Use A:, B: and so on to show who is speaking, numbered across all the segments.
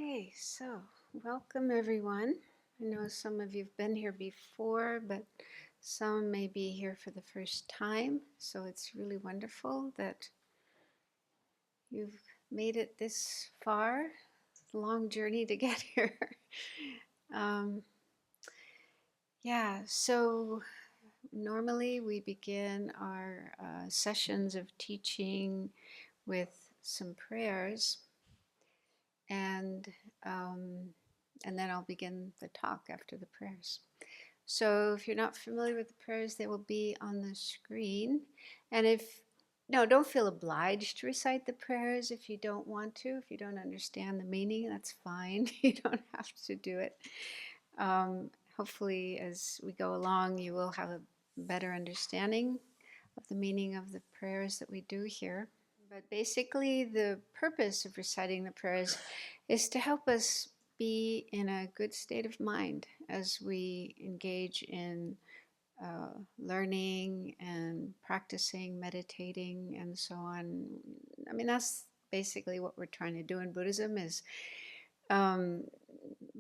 A: Okay, so welcome everyone. I know some of you've been here before, but some may be here for the first time. So it's really wonderful that you've made it this far. It's a long journey to get here. um, so normally we begin our sessions of teaching with some prayers, and um, and then I'll begin the talk after the prayers. So if you're not familiar with the prayers, they will be on the screen. And no, don't feel obliged to recite the prayers if you don't want to. If you don't understand the meaning, that's fine. You don't have to do it. Hopefully, as we go along, you will have a better understanding of the meaning of the prayers that we do here. But basically, the purpose of reciting the prayers is to help us be in a good state of mind as we engage in learning and practicing, meditating, and so on. I mean, that's basically what we're trying to do in Buddhism is um,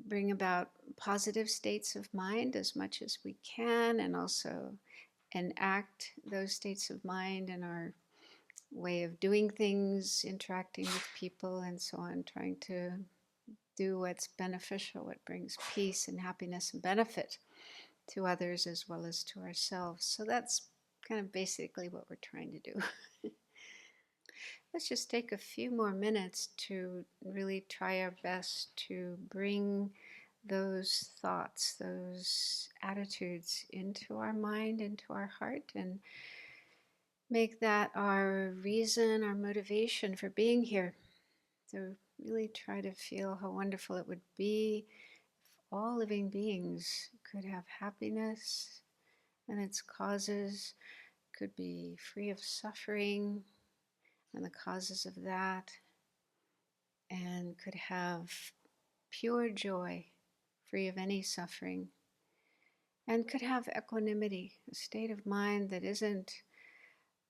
A: bring about positive states of mind as much as we can, and also enact those states of mind in our way of doing things, interacting with people, and so on, trying to do what's beneficial, what brings peace and happiness and benefit to others as well as to ourselves. So that's kind of basically what we're trying to do. Let's just take a few more minutes to really try our best to bring those thoughts, those attitudes into our mind, into our heart, and make that our reason, our motivation for being here. So really try to feel how wonderful it would be if all living beings could have happiness, and its causes could be free of suffering and the causes of that, and could have pure joy, free of any suffering, and could have equanimity, a state of mind that isn't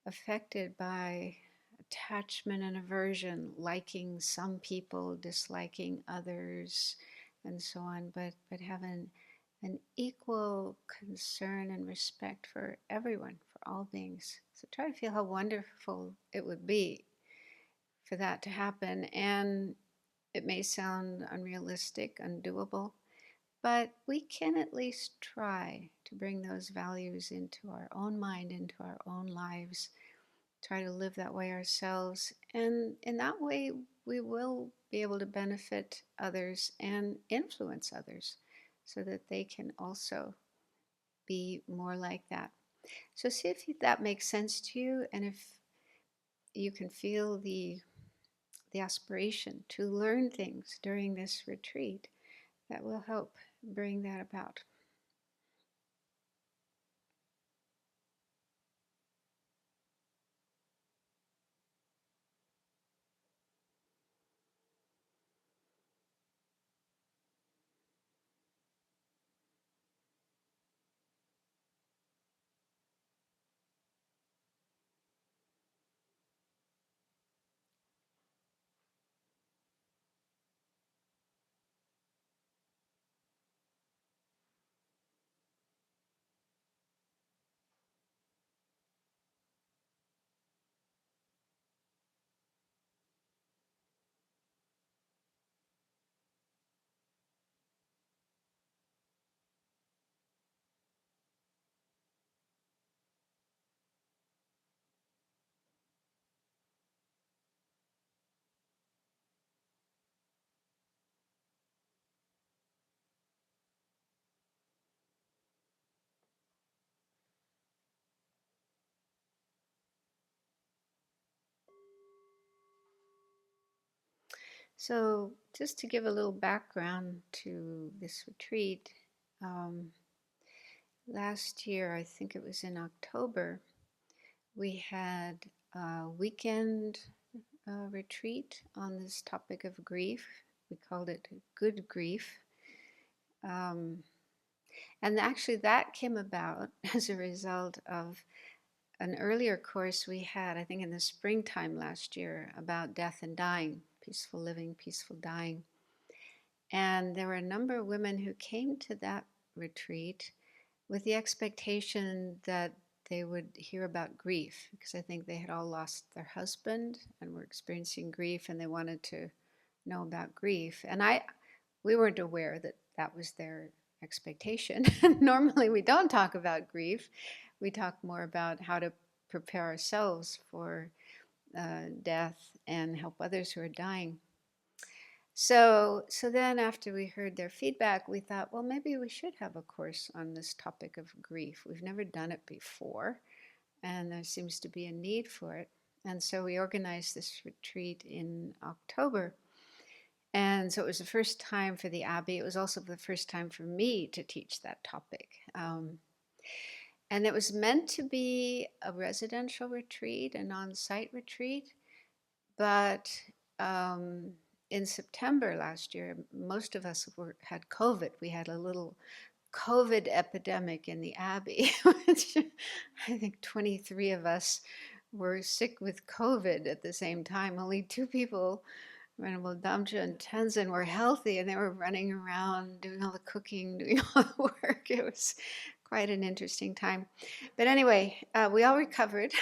A: affected by attachment and aversion, liking some people, disliking others, and so on, but have an equal concern and respect for everyone, for all beings. So try to feel how wonderful it would be for that to happen. And it may sound unrealistic, undoable, but we can at least try to bring those values into our own mind, into our own lives, try to live that way ourselves. And in that way, we will be able to benefit others and influence others so that they can also be more like that. So see if that makes sense to you, and if you can feel the aspiration to learn things during this retreat, that will help bring that about. So, just to give a little background to this retreat, um, last year, I think it was in October, we had a weekend retreat on this topic of grief. We called it Good Grief. Um, and actually, that came about as a result of an earlier course we had, I think in the springtime last year, about death and dying, peaceful living, peaceful dying. And there were a number of women who came to that retreat with the expectation that they would hear about grief, because I think they had all lost their husband and were experiencing grief, and they wanted to know about grief. And we weren't aware that that was their expectation. Normally, we don't talk about grief. We talk more about how to prepare ourselves for death and help others who are dying. So then after we heard their feedback, we thought, well, maybe we should have a course on this topic of grief. We've never done it before, and there seems to be a need for it. And so we organized this retreat in October. And so it was the first time for the Abbey. It was also the first time for me to teach that topic. And it was meant to be a residential retreat, an on-site retreat. But in September last year, most of us had COVID. We had a little COVID epidemic in the Abbey, which I think 23 of us were sick with COVID at the same time. Only 2 people, Venerable Damja and Tenzin, were healthy, and they were running around doing all the cooking, doing all the work. It was quite an interesting time. But anyway, we all recovered.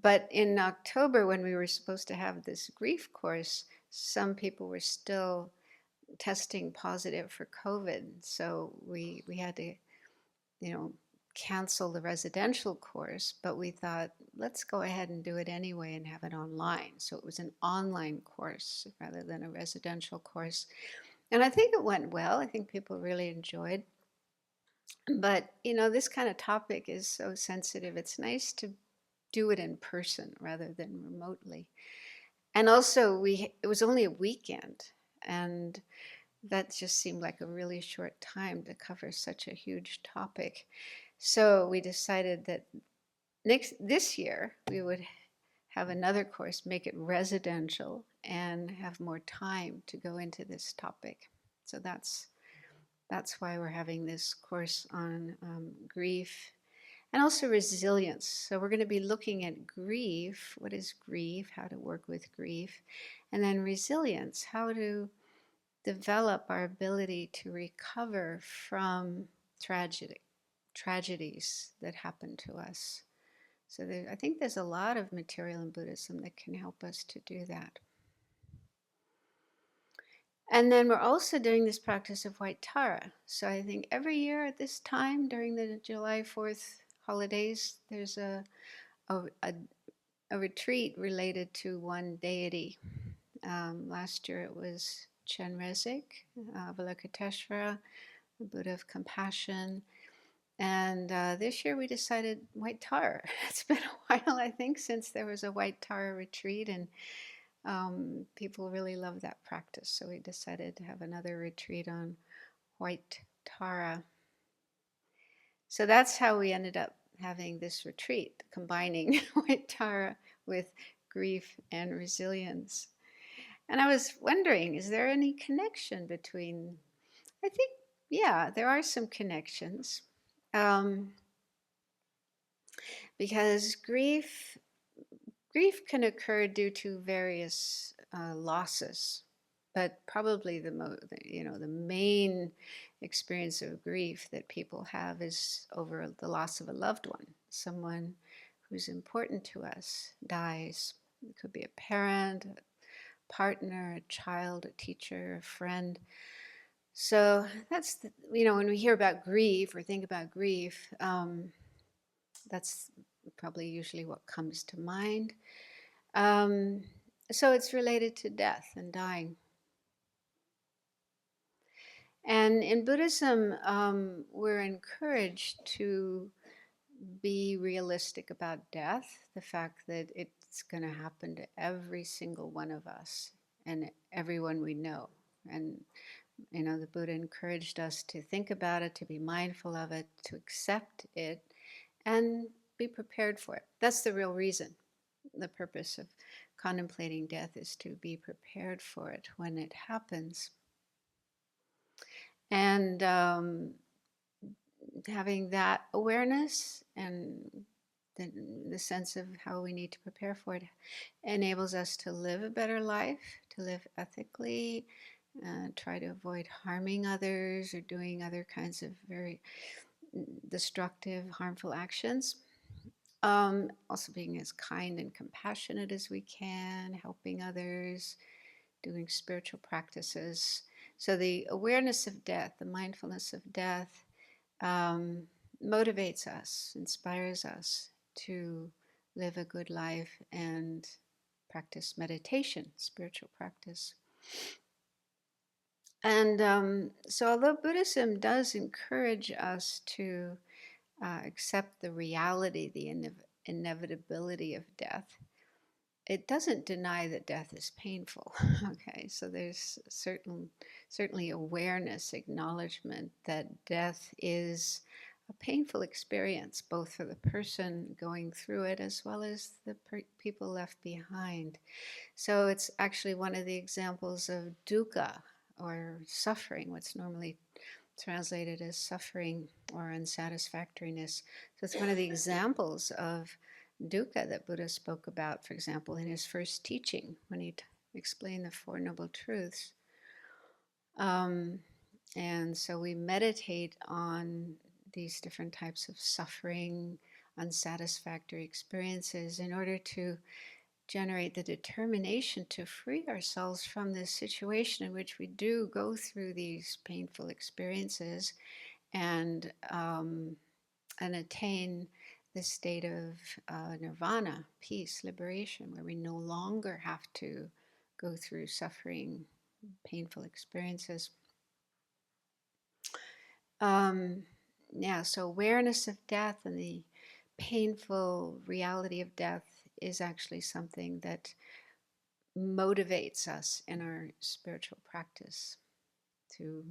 A: But in October, when we were supposed to have this grief course, some people were still testing positive for COVID. So we had to, cancel the residential course, but we thought, let's go ahead and do it anyway and have it online. So it was an online course rather than a residential course. And I think it went well. I think people really enjoyed. But, this kind of topic is so sensitive. It's nice to do it in person rather than remotely. And also it was only a weekend, and that just seemed like a really short time to cover such a huge topic. So we decided that this year we would have another course, make it residential, and have more time to go into this topic. So that's why we're having this course on grief. And also resilience. So we're going to be looking at grief. What is grief? How to work with grief. And then resilience. How to develop our ability to recover from tragedies that happen to us. So I think there's a lot of material in Buddhism that can help us to do that. And then we're also doing this practice of White Tara. So I think every year at this time, during the July 4th holidays, there's a retreat related to one deity. Last year it was Chenrezig, Avalokiteshvara, the Buddha of compassion. And this year we decided White Tara. It's been a while, I think, since there was a White Tara retreat, and people really love that practice. So we decided to have another retreat on White Tara. So that's how we ended up having this retreat, combining White Tara with grief and resilience. And I was wondering, is there any connection between, I think, yeah, there are some connections. Because grief can occur due to various losses, but probably the main experience of grief that people have is over the loss of a loved one. Someone who's important to us dies. It could be a parent, a partner, a child, a teacher, a friend. So that's when we hear about grief or think about grief, that's probably usually what comes to mind. So it's related to death and dying. And in Buddhism, we're encouraged to be realistic about death, the fact that it's going to happen to every single one of us and everyone we know. And, the Buddha encouraged us to think about it, to be mindful of it, to accept it, and be prepared for it. That's the real reason. The purpose of contemplating death is to be prepared for it when it happens. And having that awareness and the sense of how we need to prepare for it enables us to live a better life, to live ethically, try to avoid harming others or doing other kinds of very destructive, harmful actions. Also being as kind and compassionate as we can, helping others, doing spiritual practices. So the awareness of death, the mindfulness of death, um, motivates us, inspires us to live a good life and practice meditation, spiritual practice. And so, although Buddhism does encourage us to accept the reality, the inevitability of death, it doesn't deny that death is painful. Okay, so there's certainly awareness, acknowledgement that death is a painful experience, both for the person going through it as well as the people left behind. So it's actually one of the examples of dukkha, or suffering, what's normally translated as suffering or unsatisfactoriness. So it's one of the examples of dukkha that Buddha spoke about, for example, in his first teaching when he explained the Four Noble Truths. And so we meditate on these different types of suffering, unsatisfactory experiences in order to generate the determination to free ourselves from this situation in which we do go through these painful experiences and attain this state of nirvana, peace, liberation, where we no longer have to go through suffering, painful experiences. Yeah, so awareness of death and the painful reality of death is actually something that motivates us in our spiritual practice to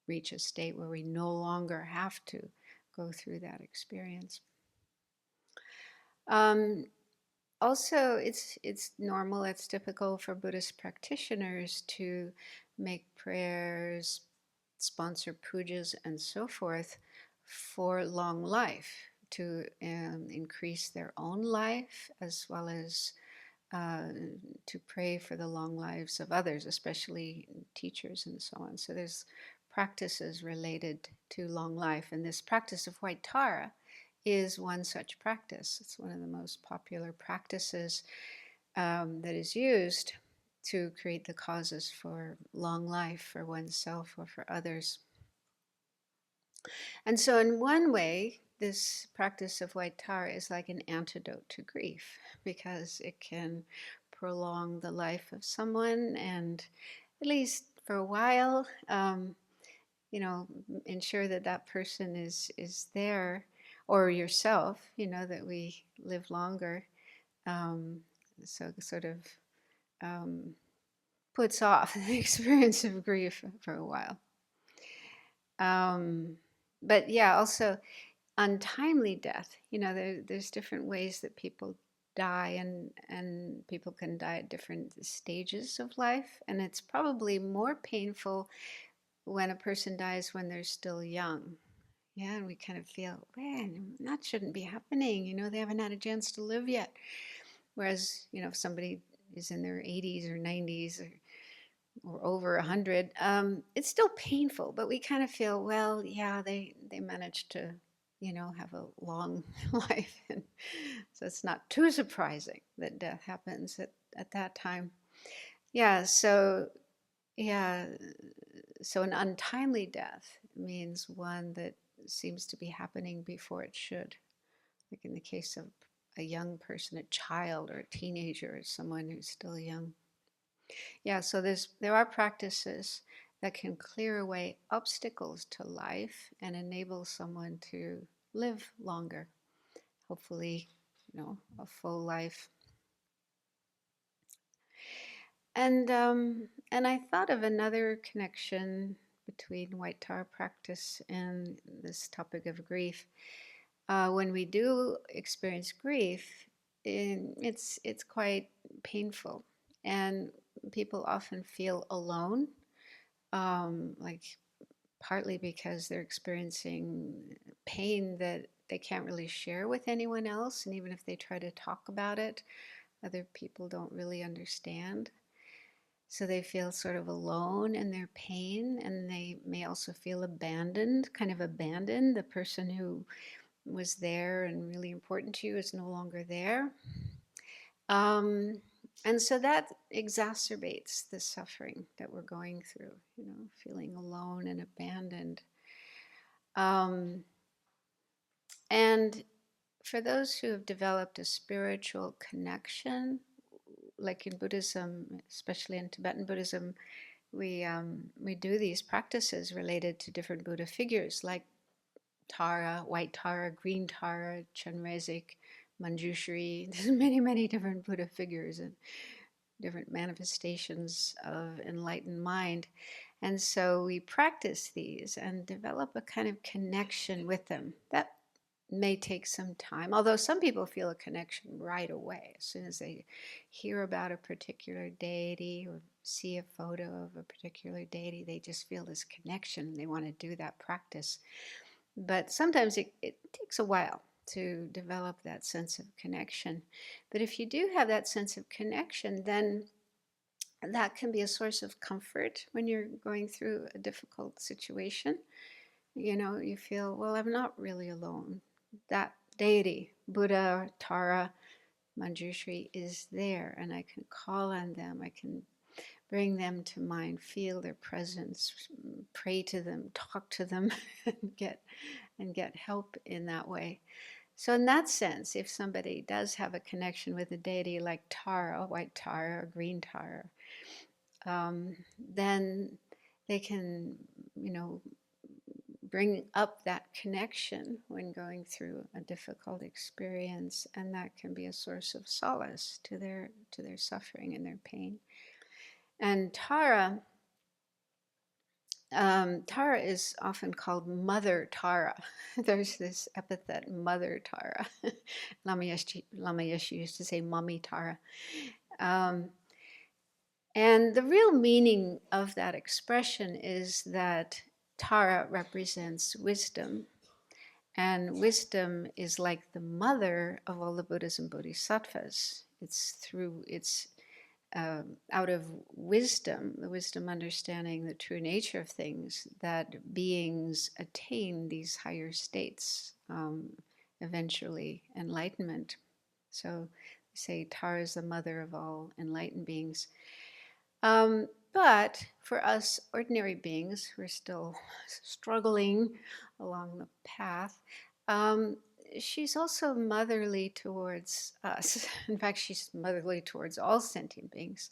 A: reach a state where we no longer have to go through that experience. Also, it's normal, it's typical for Buddhist practitioners to make prayers, sponsor pujas, and so forth for long life, to increase their own life, as well as to pray for the long lives of others, especially teachers and so on. So there's practices related to long life, and this practice of white Tara is one such practice. It's one of the most popular practices that is used to create the causes for long life for oneself or for others. And so, in one way, this practice of white Tara is like an antidote to grief, because it can prolong the life of someone and, at least for a while, ensure that that person is there, or yourself, that we live longer. So sort of puts off the experience of grief for a while. But yeah, also untimely death. There's different ways that people die, and people can die at different stages of life, and it's probably more painful when a person dies when they're still young. Yeah, and we kind of feel, man, that shouldn't be happening. They haven't had a chance to live yet. Whereas, if somebody is in their 80s or 90s or over 100, it's still painful, but we kind of feel, well, yeah, they managed to, have a long life. And so it's not too surprising that death happens at that time. Yeah, yeah, so an untimely death means one that seems to be happening before it should. Like in the case of a young person, a child or a teenager, or someone who's still young. Yeah, so there are practices that can clear away obstacles to life and enable someone to live longer. Hopefully, a full life. And I thought of another connection between white Tara practice and this topic of grief. When we do experience grief, it's quite painful, and people often feel alone, like partly because they're experiencing pain that they can't really share with anyone else, and even if they try to talk about it, other people don't really understand. So they feel sort of alone in their pain, and they may also feel abandoned, kind of abandoned. The person who was there and really important to you is no longer there. Um, and so that exacerbates the suffering that we're going through, feeling alone and abandoned. Um, and for those who have developed a spiritual connection, like in Buddhism, especially in Tibetan Buddhism, we do these practices related to different Buddha figures, like Tara, white Tara, green Tara, Chenrezig, Manjushri. There's many different Buddha figures and different manifestations of enlightened mind. And so we practice these and develop a kind of connection with them. That may take some time, although some people feel a connection right away. As soon as they hear about a particular deity or see a photo of a particular deity, they just feel this connection and they want to do that practice. But sometimes it takes a while to develop that sense of connection. But if you do have that sense of connection, then that can be a source of comfort when you're going through a difficult situation. You feel, well, I'm not really alone. That deity, Buddha, Tara, Manjushri, is there, and I can call on them. I can bring them to mind, feel their presence, pray to them, talk to them, and get help in that way. So in that sense, if somebody does have a connection with a deity like Tara, white Tara or green Tara, then they can, bring up that connection when going through a difficult experience, and that can be a source of solace to their suffering and their pain. And Tara is often called Mother Tara. There's this epithet, Mother Tara. Lama Yeshe used to say Mommy Tara. And the real meaning of that expression is that Tara represents wisdom, and wisdom is like the mother of all the Buddhas and Bodhisattvas. It's out of wisdom, the wisdom understanding the true nature of things, that beings attain these higher states, eventually enlightenment. So we say Tara is the mother of all enlightened beings. But for us ordinary beings who are still struggling along the path, she's also motherly towards us. In fact, she's motherly towards all sentient beings,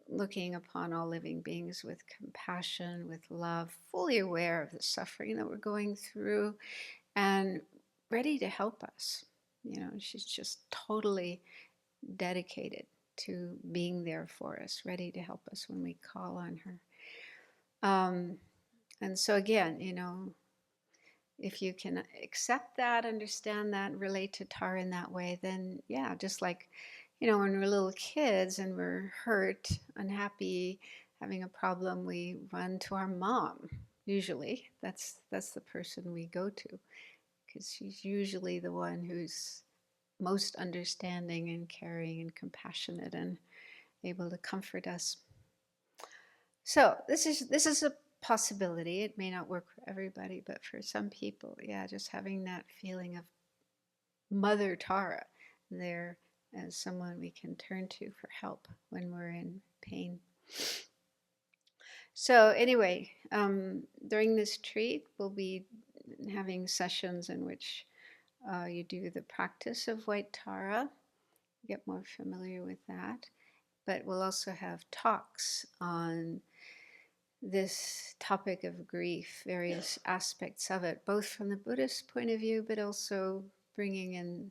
A: looking upon all living beings with compassion, with love, fully aware of the suffering that we're going through, and ready to help us. She's just totally dedicated to being there for us, ready to help us when we call on her. And so again, if you can accept that, understand that, relate to Tara in that way, then yeah, just like, when we're little kids and we're hurt, unhappy, having a problem, we run to our mom. Usually, that's the person we go to, because she's usually the one who's most understanding and caring and compassionate and able to comfort us. So this is a possibility. It may not work for everybody, but for some people, yeah, just having that feeling of Mother Tara there as someone we can turn to for help when we're in pain. So anyway, during this retreat, we'll be having sessions in which you do the practice of white Tara, get more familiar with that. But we'll also have talks on this topic of grief, various aspects of it, both from the Buddhist point of view, but also bringing in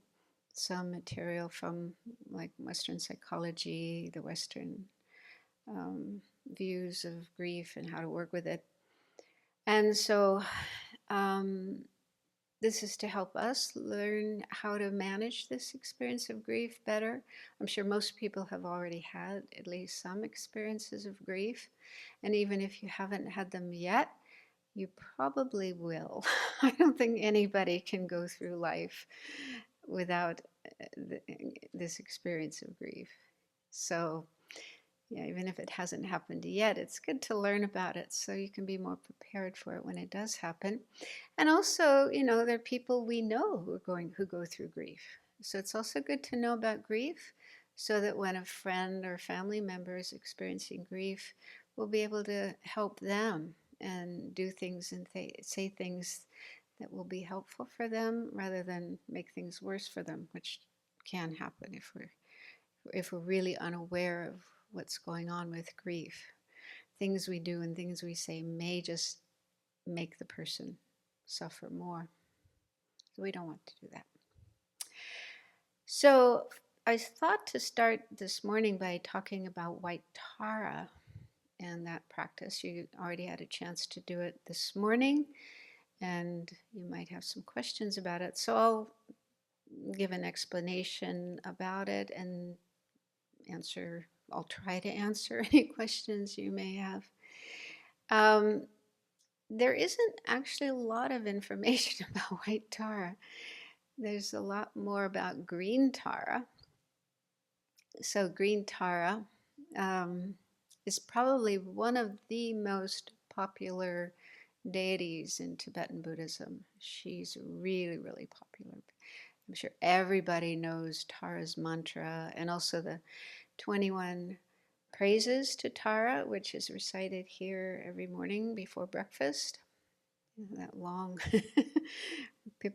A: some material from like Western psychology, the Western views of grief and how to work with it. And so this is to help us learn how to manage this experience of grief better. I'm sure most people have already had at least some experiences of grief. And even if you haven't had them yet, you probably will. I don't think anybody can go through life without this experience of grief. So Yeah, even if it hasn't happened yet, it's good to learn about it so you can be more prepared for it when it does happen. And also, there are people we know who go through grief. So it's also good to know about grief so that when a friend or family member is experiencing grief, we'll be able to help them and do things and say things that will be helpful for them rather than make things worse for them, which can happen if we're really unaware of what's going on with grief. Things we do and things we say may just make the person suffer more. So we don't want to do that. So I thought to start this morning by talking about white Tara and that practice. You already had a chance to do it this morning, and you might have some questions about it. So I'll give an explanation about it and I'll try to answer any questions you may have. There isn't actually a lot of information about white Tara. There's a lot more about green Tara. So green Tara is probably one of the most popular deities in Tibetan Buddhism. She's really, really popular. I'm sure everybody knows Tara's mantra and also the 21 praises to Tara, which is recited here every morning before breakfast. That long,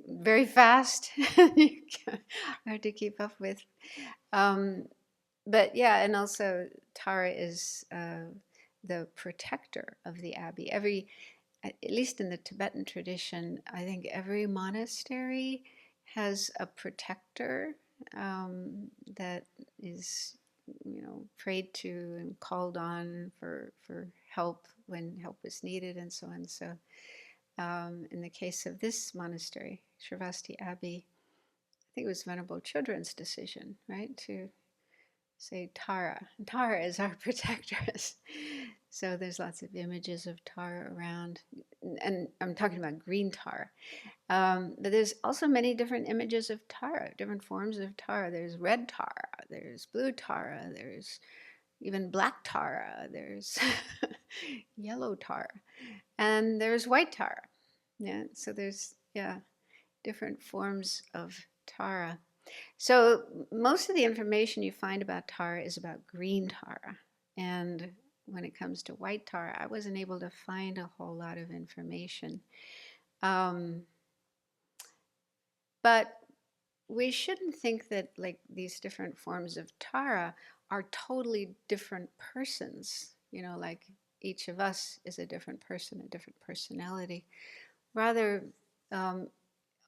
A: very fast, hard to keep up with. But yeah, and also Tara is the protector of the Abbey. At least in the Tibetan tradition, I think every monastery has a protector that is, prayed to and called on for help when help is needed and so on. So in the case of this monastery, Sravasti Abbey, I think it was Venerable Children's decision, right, to say Tara. Tara is our protectress. So there's lots of images of Tara around, and I'm talking about green Tara. But there's also many different images of Tara, different forms of Tara. There's red Tara, there's blue Tara, there's even black Tara, there's yellow Tara, and there's white Tara. Yeah, so there's different forms of Tara. So most of the information you find about Tara is about green Tara. And when it comes to white Tara, I wasn't able to find a whole lot of information. But we shouldn't think that like these different forms of Tara are totally different persons. Like each of us is a different person, a different personality. Rather,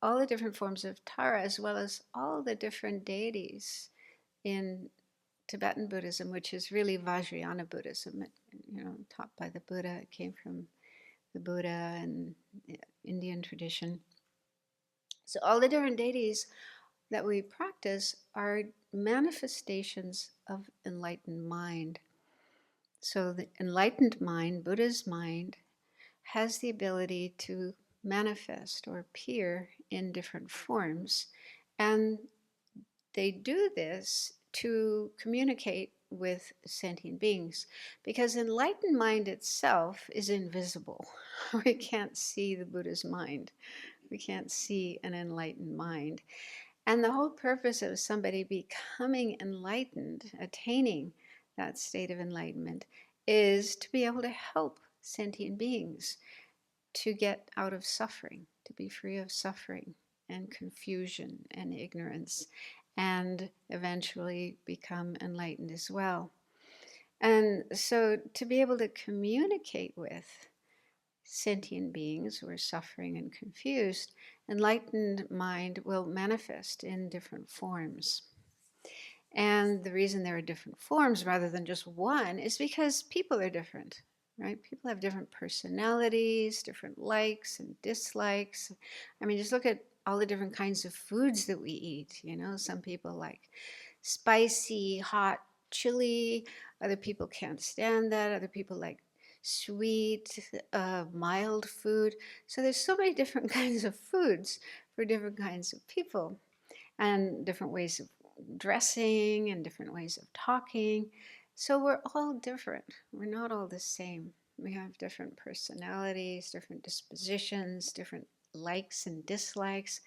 A: all the different forms of Tara, as well as all the different deities in Tibetan Buddhism, which is really Vajrayana Buddhism, taught by the Buddha. It came from the Buddha and the Indian tradition. So all the different deities that we practice are manifestations of enlightened mind. So the enlightened mind, Buddha's mind, has the ability to manifest or appear in different forms. And they do this to communicate with sentient beings because enlightened mind itself is invisible. We can't see the Buddha's mind. We can't see an enlightened mind. And the whole purpose of somebody becoming enlightened, attaining that state of enlightenment, is to be able to help sentient beings to get out of suffering, to be free of suffering and confusion and ignorance, and eventually become enlightened as well. And so to be able to communicate with sentient beings who are suffering and confused, enlightened mind will manifest in different forms. And the reason there are different forms rather than just one is because people are different, right? People have different personalities, different likes and dislikes. I mean, just look at all the different kinds of foods that we eat. Some people like spicy, hot, chili. Other people can't stand that. Other people like sweet, mild food. So there's so many different kinds of foods for different kinds of people, and different ways of dressing and different ways of talking. So we're all different. We're not all the same. We have different personalities, different dispositions, different likes and dislikes.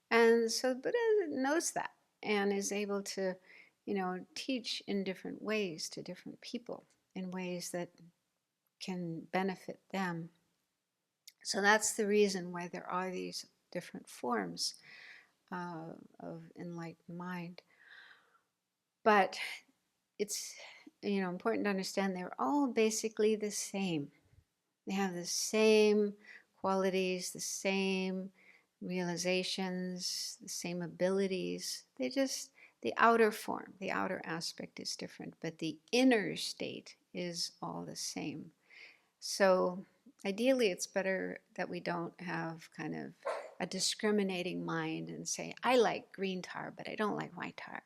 A: And so Buddha knows that and is able to, teach in different ways to different people in ways that can benefit them. So that's the reason why there are these different forms of enlightened mind. But it's important to understand they're all basically the same. They have the same qualities, the same realizations, the same abilities. The outer form, the outer aspect is different, but the inner state is all the same. So ideally, it's better that we don't have kind of a discriminating mind and say, I like green tar, but I don't like white tar.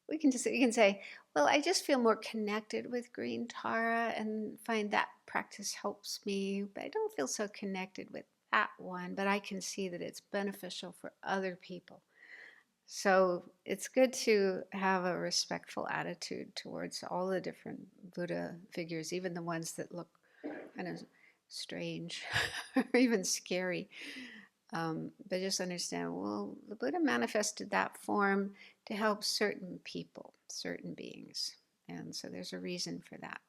A: We can say, well, I just feel more connected with green Tara and find that practice helps me, but I don't feel so connected with that one, but I can see that it's beneficial for other people. So it's good to have a respectful attitude towards all the different Buddha figures, even the ones that look kind of strange or even scary. But just understand, well, the Buddha manifested that form to help certain people, certain beings. And so there's a reason for that.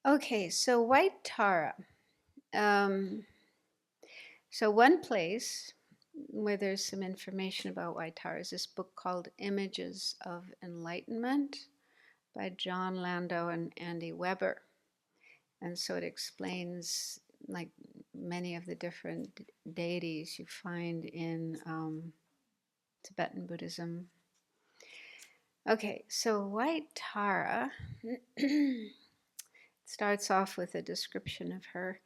A: Okay, so white Tara. So one place where there's some information about white Tara is this book called Images of Enlightenment by John Landau and Andy Weber. And so it explains like many of the different deities you find in Tibetan Buddhism. Okay, so white Tara starts off with a description of her.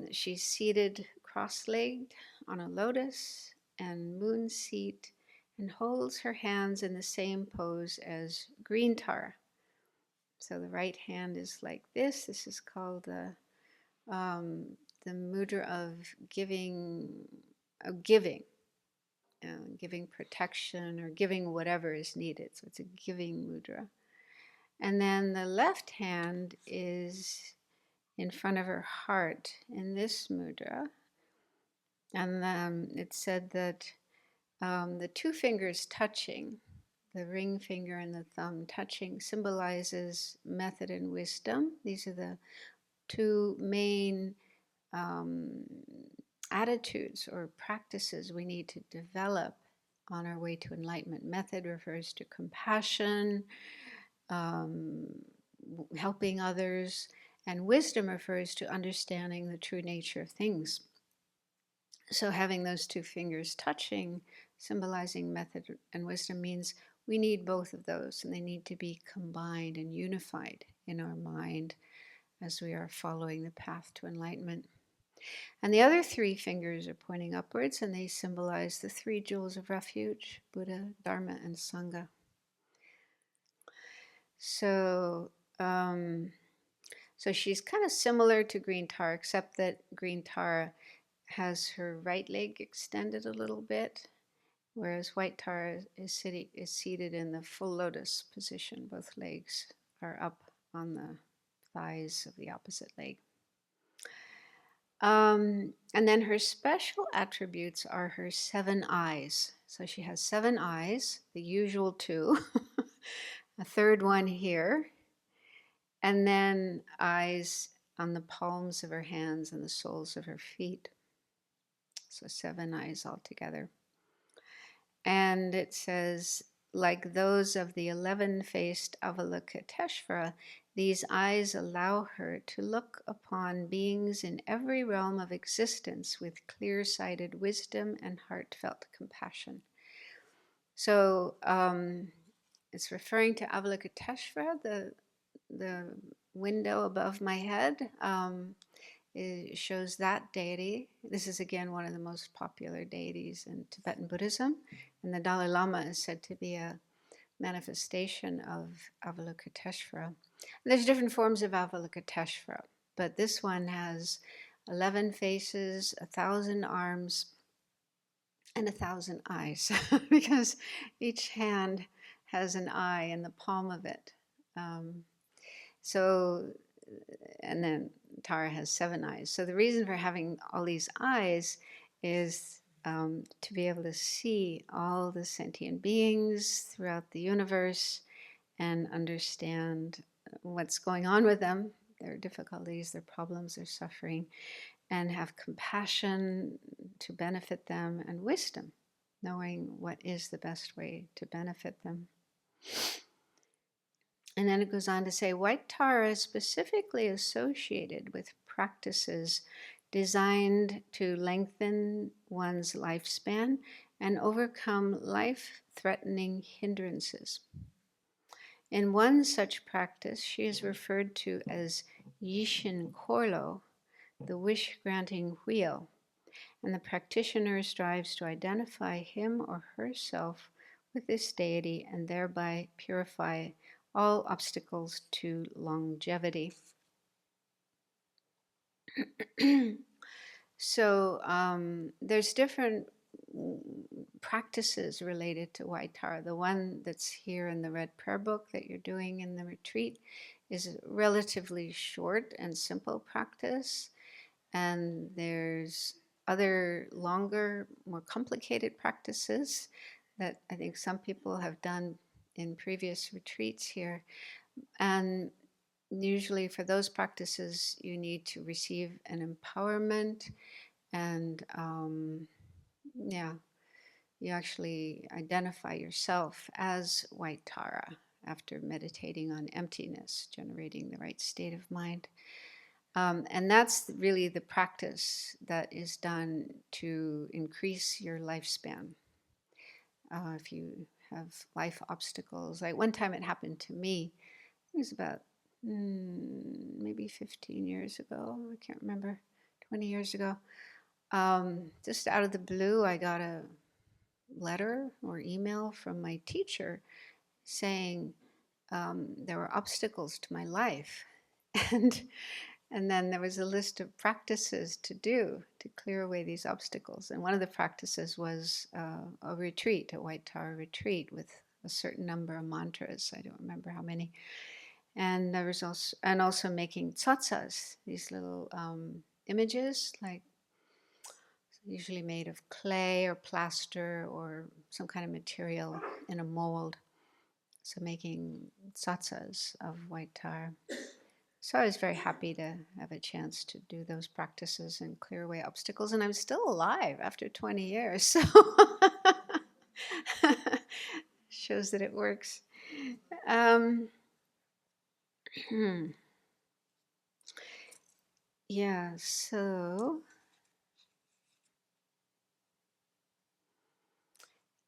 A: She's seated cross-legged on a lotus and moon seat and holds her hands in the same pose as green Tara. So the right hand is like this. This is called the mudra of giving, giving protection or giving whatever is needed. So it's a giving mudra. And then the left hand is in front of her heart in this mudra. And it said that the two fingers touching, the ring finger and the thumb touching, symbolizes method and wisdom. These are the two main attitudes or practices we need to develop on our way to enlightenment. Method refers to compassion, helping others, and wisdom refers to understanding the true nature of things. So having those two fingers touching, symbolizing method and wisdom, means we need both of those, and they need to be combined and unified in our mind as we are following the path to enlightenment. And the other three fingers are pointing upwards, and they symbolize the three jewels of refuge: Buddha, Dharma, and Sangha. So, so she's kind of similar to Green Tara, except that Green Tara has her right leg extended a little bit, whereas White Tara is seated in the full lotus position. Both legs are up on the thighs of the opposite leg. And then her special attributes are her 7 eyes. So she has 7 eyes, the usual 2, a third one here, and then eyes on the palms of her hands and the soles of her feet. So 7 eyes altogether. And it says, like those of the 11-faced Avalokiteshvara, these eyes allow her to look upon beings in every realm of existence with clear-sighted wisdom and heartfelt compassion. So it's referring to Avalokiteshvara, the window above my head. It shows that deity. This is again one of the most popular deities in Tibetan Buddhism, and the Dalai Lama is said to be a manifestation of Avalokiteshvara. There's different forms of Avalokiteshvara, but this one has 11 faces, 1,000 arms, and 1,000 eyes, because each hand has an eye in the palm of it. Um, so, and then Tara has 7 eyes. So the reason for having all these eyes is to be able to see all the sentient beings throughout the universe and understand what's going on with them, their difficulties, their problems, their suffering, and have compassion to benefit them, and wisdom, knowing what is the best way to benefit them. And then it goes on to say, white Tara is specifically associated with practices designed to lengthen one's lifespan and overcome life-threatening hindrances. In one such practice, she is referred to as Yishin Korlo, the wish-granting wheel, and the practitioner strives to identify him or herself with this deity and thereby purify all obstacles to longevity. So there's different practices related to white Tara. The one that's here in the red prayer book that you're doing in the retreat is a relatively short and simple practice. And there's other longer, more complicated practices that I think some people have done in previous retreats here. And usually for those practices, you need to receive an empowerment, and you actually identify yourself as white Tara after meditating on emptiness, generating the right state of mind. And that's really the practice that is done to increase your lifespan. If you have life obstacles, like one time it happened to me, it was about maybe 15 years ago, I can't remember, 20 years ago. Just out of the blue, I got a letter or email from my teacher saying there were obstacles to my life. And then there was a list of practices to do to clear away these obstacles. And one of the practices was a retreat, a white Tara retreat with a certain number of mantras. I don't remember how many. And there was also making tsatsas, these little images, like usually made of clay or plaster or some kind of material in a mold. So making tsatsas of white Tara. So I was very happy to have a chance to do those practices and clear away obstacles. And I'm still alive after 20 years. So shows that it works. Yeah, so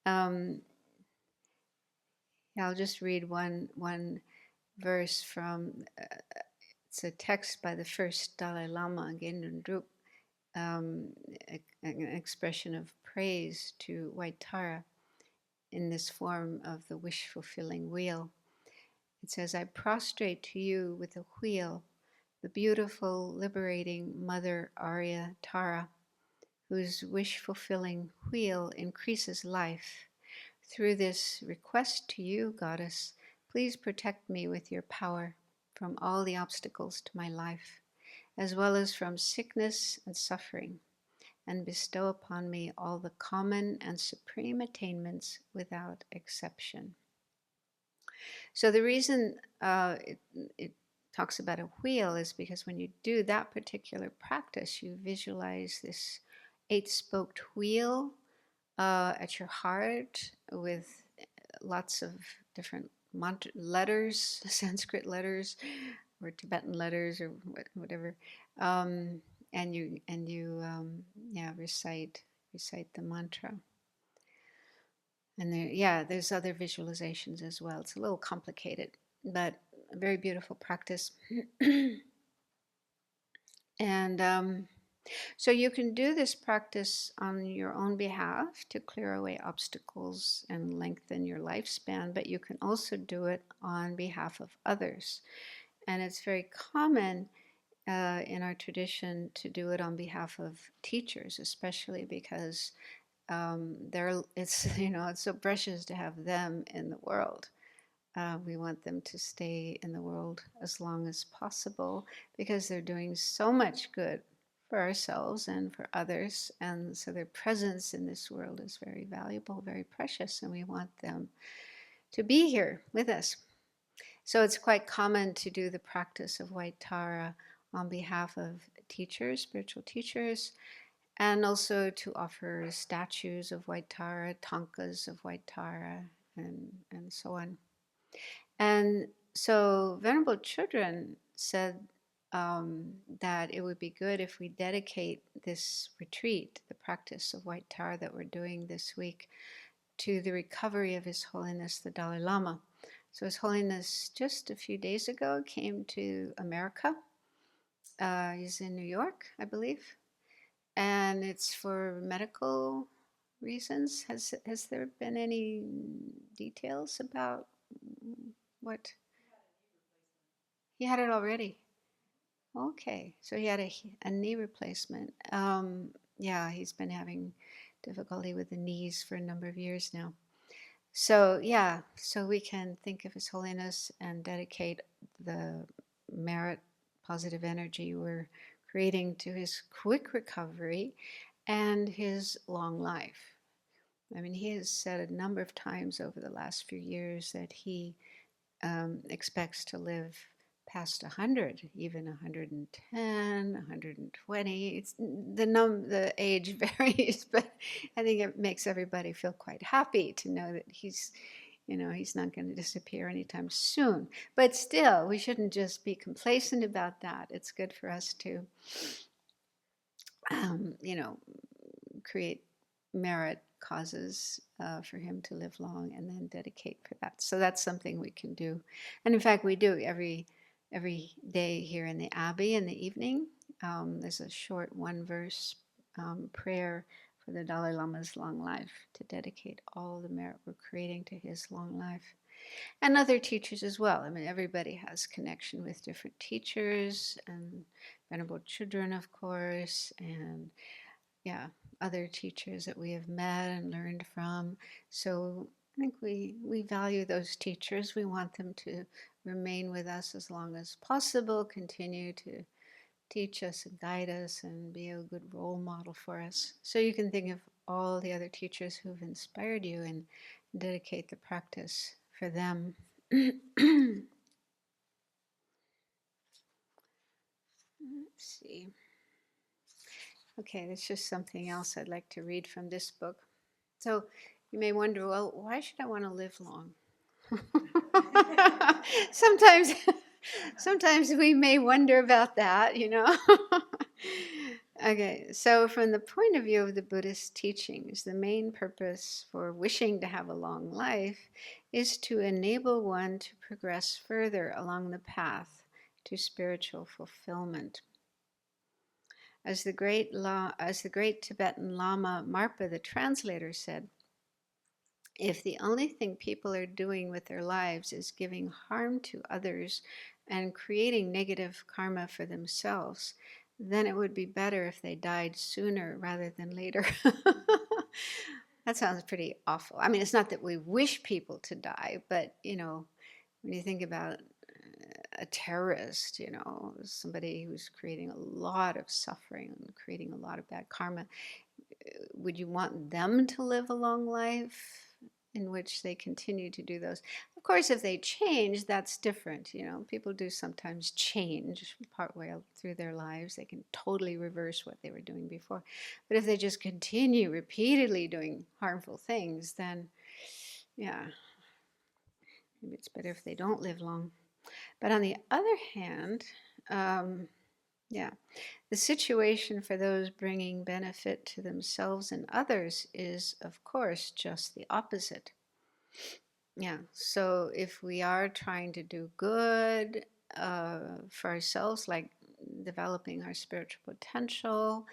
A: I'll just read one verse from, it's a text by the first Dalai Lama, Gendun Druk, an expression of praise to white Tara in this form of the wish-fulfilling wheel. It says, I prostrate to you with the wheel, the beautiful, liberating Mother Arya Tara, whose wish-fulfilling wheel increases life. Through this request to you, Goddess, please protect me with your power from all the obstacles to my life, as well as from sickness and suffering, and bestow upon me all the common and supreme attainments without exception. So the reason it talks about a wheel is because when you do that particular practice, you visualize this 8-spoked wheel at your heart with lots of different letters, Sanskrit letters, or Tibetan letters, or whatever, and you recite the mantra. And there's other visualizations as well. It's a little complicated, but a very beautiful practice. And so you can do this practice on your own behalf to clear away obstacles and lengthen your lifespan, but you can also do it on behalf of others. And it's very common in our tradition to do it on behalf of teachers, especially because it's it's so precious to have them in the world. We want them to stay in the world as long as possible because they're doing so much good for ourselves and for others. And so their presence in this world is very valuable, very precious, and we want them to be here with us. So it's quite common to do the practice of White Tara on behalf of teachers, spiritual teachers, and also to offer statues of White Tara, tankas of White Tara, and so on. And so Venerable Children said that it would be good if we dedicate this retreat, the practice of White Tara that we're doing this week, to the recovery of His Holiness the Dalai Lama. So His Holiness just a few days ago came to America. He's in New York, I believe, and it's for medical reasons. Has there been any details about what? He had it already. Okay, so he had a knee replacement. Yeah, he's been having difficulty with the knees for a number of years now. So yeah, so we can think of His Holiness and dedicate the merit, positive energy we're creating to his quick recovery and his long life. I mean, he has said a number of times over the last few years that he expects to live past 100, even 110, 120. It's the age varies, but I think it makes everybody feel quite happy to know that he's not going to disappear anytime soon. But still, we shouldn't just be complacent about that. It's good for us to create merit causes for him to live long and then dedicate for that. So that's something we can do. And in fact, we do every day here in the Abbey in the evening. There's a short one-verse prayer for the Dalai Lama's long life to dedicate all the merit we're creating to his long life. And other teachers as well. I mean, everybody has connection with different teachers and Venerable Children, of course, and yeah, other teachers that we have met and learned from. So I think we value those teachers. We want them to remain with us as long as possible, continue to teach us and guide us and be a good role model for us. So you can think of all the other teachers who've inspired you and dedicate the practice for them. Let's see. Okay, there's just something else I'd like to read from this book. So you may wonder, well, why should I want to live long? sometimes, sometimes we may wonder about that, Okay, so from the point of view of the Buddhist teachings, the main purpose for wishing to have a long life is to enable one to progress further along the path to spiritual fulfillment. As the great Tibetan Lama Marpa the translator said, if the only thing people are doing with their lives is giving harm to others and creating negative karma for themselves, then it would be better if they died sooner rather than later. That sounds pretty awful. I mean, it's not that we wish people to die, but, when you think about a terrorist, somebody who's creating a lot of suffering and creating a lot of bad karma, would you want them to live a long life in which they continue to do those? Of course, if they change, that's different. People do sometimes change partway through their lives. They can totally reverse what they were doing before. But if they just continue repeatedly doing harmful things, then yeah, maybe it's better if they don't live long. But on the other hand, the situation for those bringing benefit to themselves and others is, of course, just the opposite. Yeah, so if we are trying to do good for ourselves, like developing our spiritual potential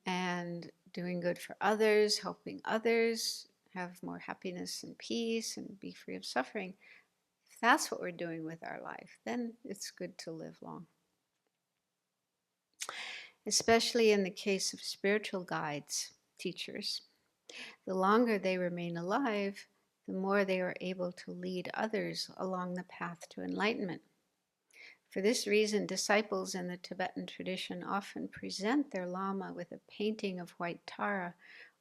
A: and doing good for others, helping others have more happiness and peace and be free of suffering, if that's what we're doing with our life, then it's good to live long. Especially in the case of spiritual guides, teachers. The longer they remain alive, the more they are able to lead others along the path to enlightenment. For this reason, disciples in the Tibetan tradition often present their Lama with a painting of white Tara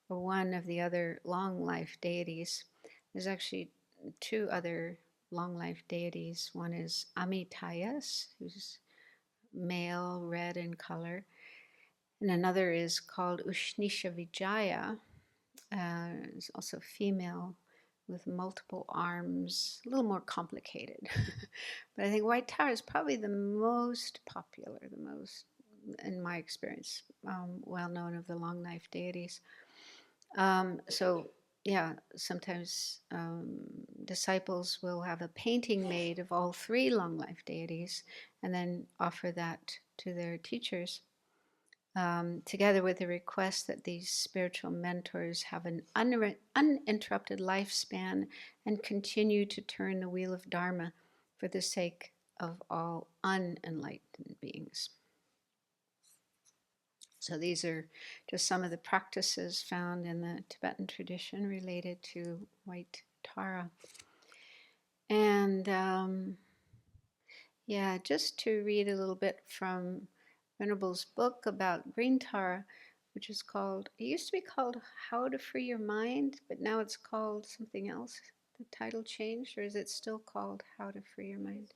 A: or one of the other long life deities. There's actually two other long life deities. One is Amitayas, who's male, red in color, and another is called Ushnisha Vijaya, is also female with multiple arms, a little more complicated. But I think white Tara is probably the most popular, the most, in my experience, well known of the long life deities. So, yeah, sometimes disciples will have a painting made of all three long life deities and then offer that to their teachers. Together with the request that these spiritual mentors have an uninterrupted lifespan and continue to turn the wheel of Dharma for the sake of all unenlightened beings. So these are just some of the practices found in the Tibetan tradition related to white Tara. And yeah, just to read a little bit from Venerable's book about green Tara, which is called, it used to be called How to Free Your Mind, but now it's called something else. The title changed, or is it still called How to Free Your Mind?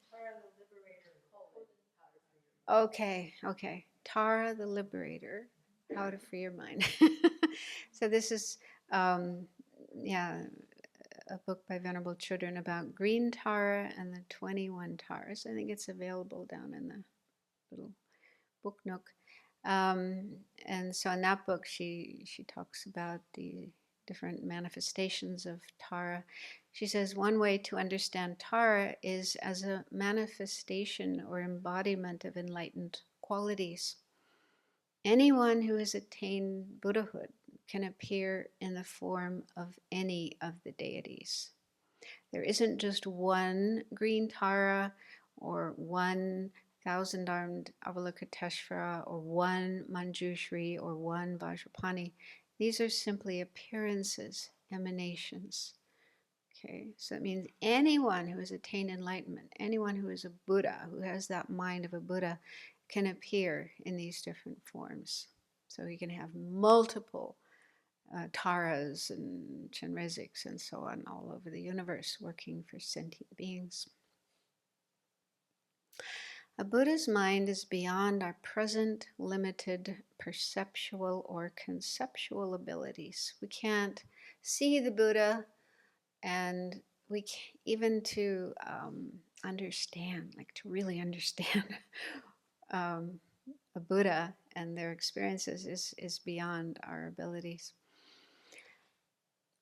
A: Okay. Tara the Liberator, How to Free Your Mind. So this is, yeah, a book by Venerable Children about green Tara and the 21 Taras. I think it's available down in the little book nook. And so in that book, she talks about the different manifestations of Tara. She says one way to understand Tara is as a manifestation or embodiment of enlightened qualities. Anyone who has attained Buddhahood can appear in the form of any of the deities. There isn't just one green Tara or one thousand-armed Avalokiteshvara or one Manjushri or one Vajrapani. These are simply appearances, emanations. Okay, so it means anyone who has attained enlightenment, anyone who is a Buddha, who has that mind of a Buddha, can appear in these different forms. So you can have multiple Taras and Chenreziks and so on all over the universe working for sentient beings. A Buddha's mind is beyond our present limited perceptual or conceptual abilities. We can't see the Buddha, and we can't, even to understand, like to really understand a Buddha and their experiences is beyond our abilities.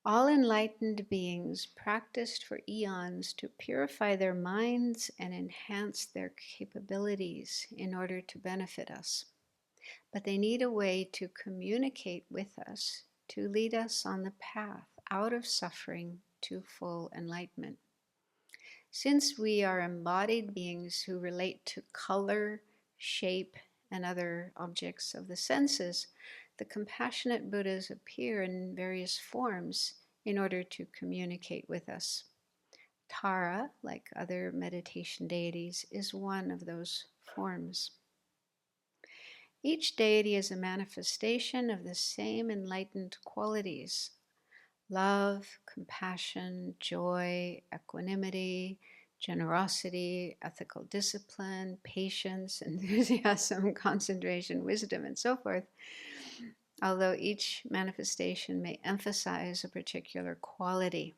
A: All enlightened beings practiced for eons to purify their minds and enhance their capabilities in order to benefit us. But they need a way to communicate with us, to lead us on the path out of suffering to full enlightenment. Since we are embodied beings who relate to color, shape, and other objects of the senses, the compassionate Buddhas appear in various forms in order to communicate with us. Tara, like other meditation deities, is one of those forms. Each deity is a manifestation of the same enlightened qualities: love, compassion, joy, equanimity, generosity, ethical discipline, patience, enthusiasm, concentration, wisdom, and so forth. Although each manifestation may emphasize a particular quality.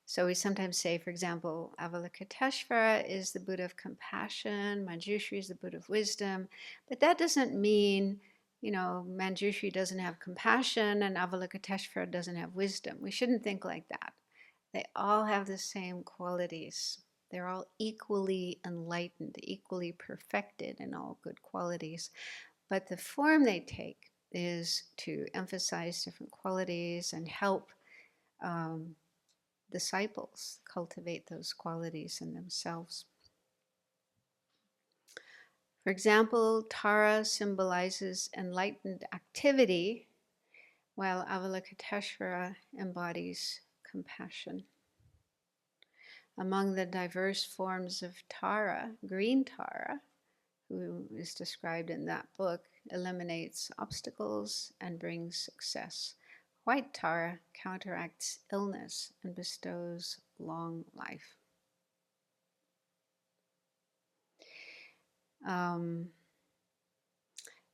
A: So we sometimes say, for example, Avalokiteshvara is the Buddha of compassion, Manjushri is the Buddha of wisdom, but that doesn't mean, Manjushri doesn't have compassion and Avalokiteshvara doesn't have wisdom. We shouldn't think like that. They all have the same qualities. They're all equally enlightened, equally perfected in all good qualities. But the form they take is to emphasize different qualities and help disciples cultivate those qualities in themselves. For example, Tara symbolizes enlightened activity, while Avalokiteshvara embodies compassion. Among the diverse forms of Tara, green Tara, who is described in that book, eliminates obstacles and brings success. White Tara counteracts illness and bestows long life.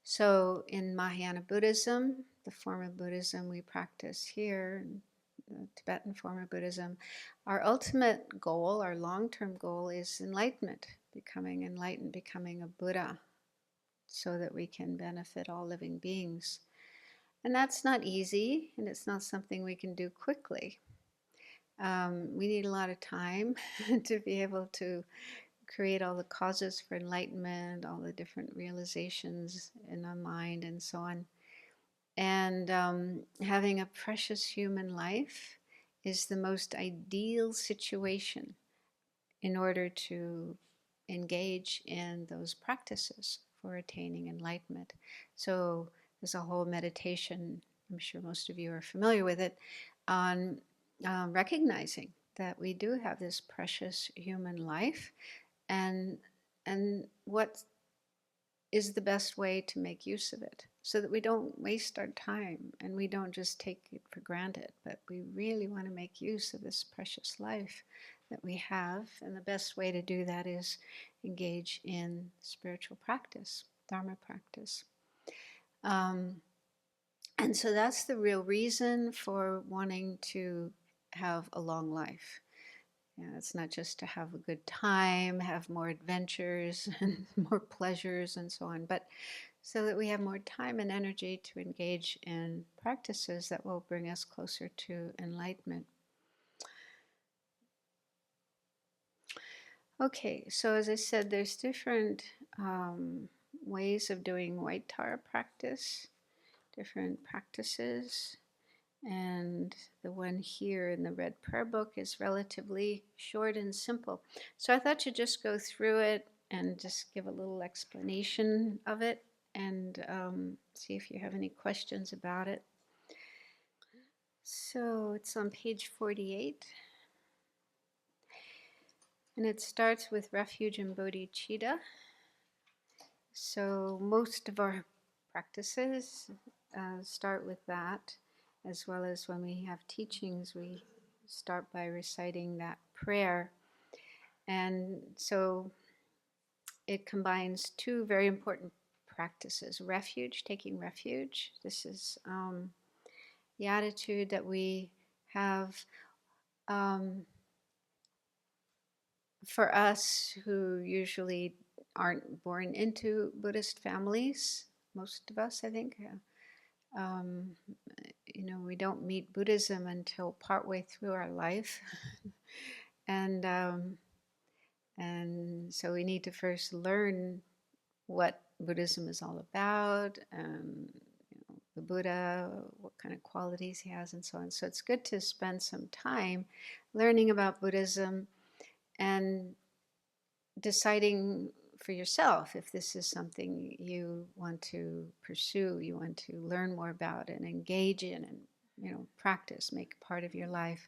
A: So in Mahayana Buddhism, the form of Buddhism we practice here, the Tibetan form of Buddhism, our ultimate goal, our long-term goal is enlightenment, becoming enlightened, becoming a Buddha, so that we can benefit all living beings. And that's not easy, and it's not something we can do quickly. We need a lot of time to be able to create all the causes for enlightenment, all the different realizations in our mind, and so on. And having a precious human life is the most ideal situation in order to engage in those practices for attaining enlightenment. So there's a whole meditation, I'm sure most of you are familiar with it, on recognizing that we do have this precious human life, and what is the best way to make use of it, so that we don't waste our time and we don't just take it for granted, but we really want to make use of this precious life that we have. And the best way to do that is engage in spiritual practice, Dharma practice. And so that's the real reason for wanting to have a long life. It's not just to have a good time, have more adventures and more pleasures and so on, but so that we have more time and energy to engage in practices that will bring us closer to enlightenment. Okay, so as I said, there's different ways of doing White Tara practice, different practices. And the one here in the Red Prayer Book is relatively short and simple. So I thought you'd just go through it and just give a little explanation of it, and see if you have any questions about it. So it's on page 48. And it starts with refuge and bodhicitta. So most of our practices start with that, as well as when we have teachings, we start by reciting that prayer. And so it combines two very important practices. Refuge, taking refuge. This is the attitude that we have for us who usually aren't born into Buddhist families. Most of us, I think. We don't meet Buddhism until partway through our life. And so we need to first learn what Buddhism is all about, the Buddha, what kind of qualities he has, and so on. So it's good to spend some time learning about Buddhism and deciding for yourself if this is something you want to pursue, you want to learn more about and engage in and practice, make part of your life.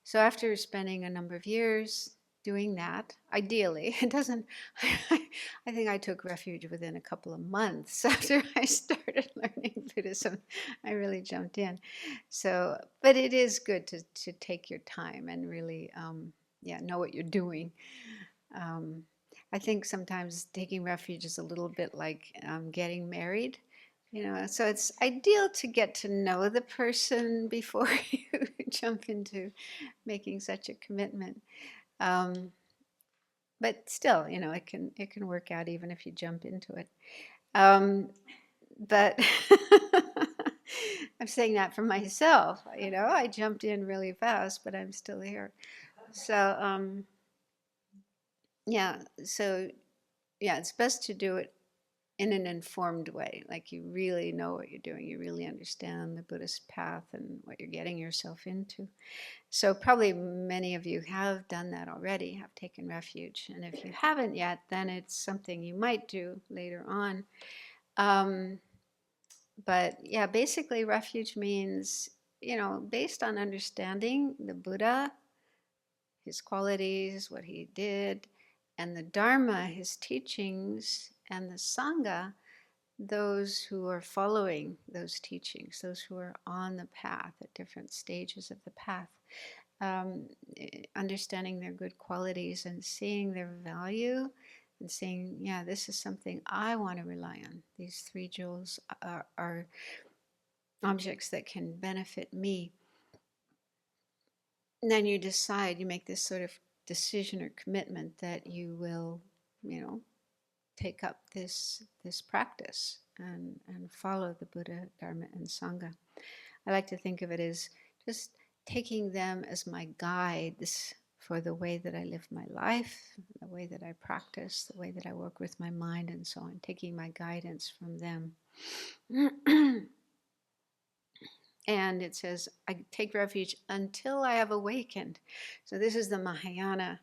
A: So after spending a number of years doing that, ideally, it doesn't, I think I took refuge within a couple of months after I started learning Buddhism. I really jumped in. So, but it is good to take your time and really, know what you're doing. I think sometimes taking refuge is a little bit like getting married. So it's ideal to get to know the person before you jump into making such a commitment. But still, it can work out even if you jump into it. But I'm saying that for myself. I jumped in really fast, but I'm still here. So it's best to do it in an informed way, like you really know what you're doing, you really understand the Buddhist path and what you're getting yourself into. So probably many of you have done that already, have taken refuge. And if you haven't yet, then it's something you might do later on. But yeah, basically, refuge means, based on understanding the Buddha, his qualities, what he did, and the Dharma, his teachings, and the Sangha, those who are following those teachings, those who are on the path at different stages of the path, um, understanding their good qualities and seeing their value and saying, yeah, this is something I want to rely on. These three jewels are objects that can benefit me. And then you decide, you make this sort of decision or commitment that you will, take up this practice and follow the Buddha, Dharma, and Sangha. I like to think of it as just taking them as my guides for the way that I live my life, the way that I practice, the way that I work with my mind, and so on, taking my guidance from them. And it says, I take refuge until I have awakened. So this is the Mahayana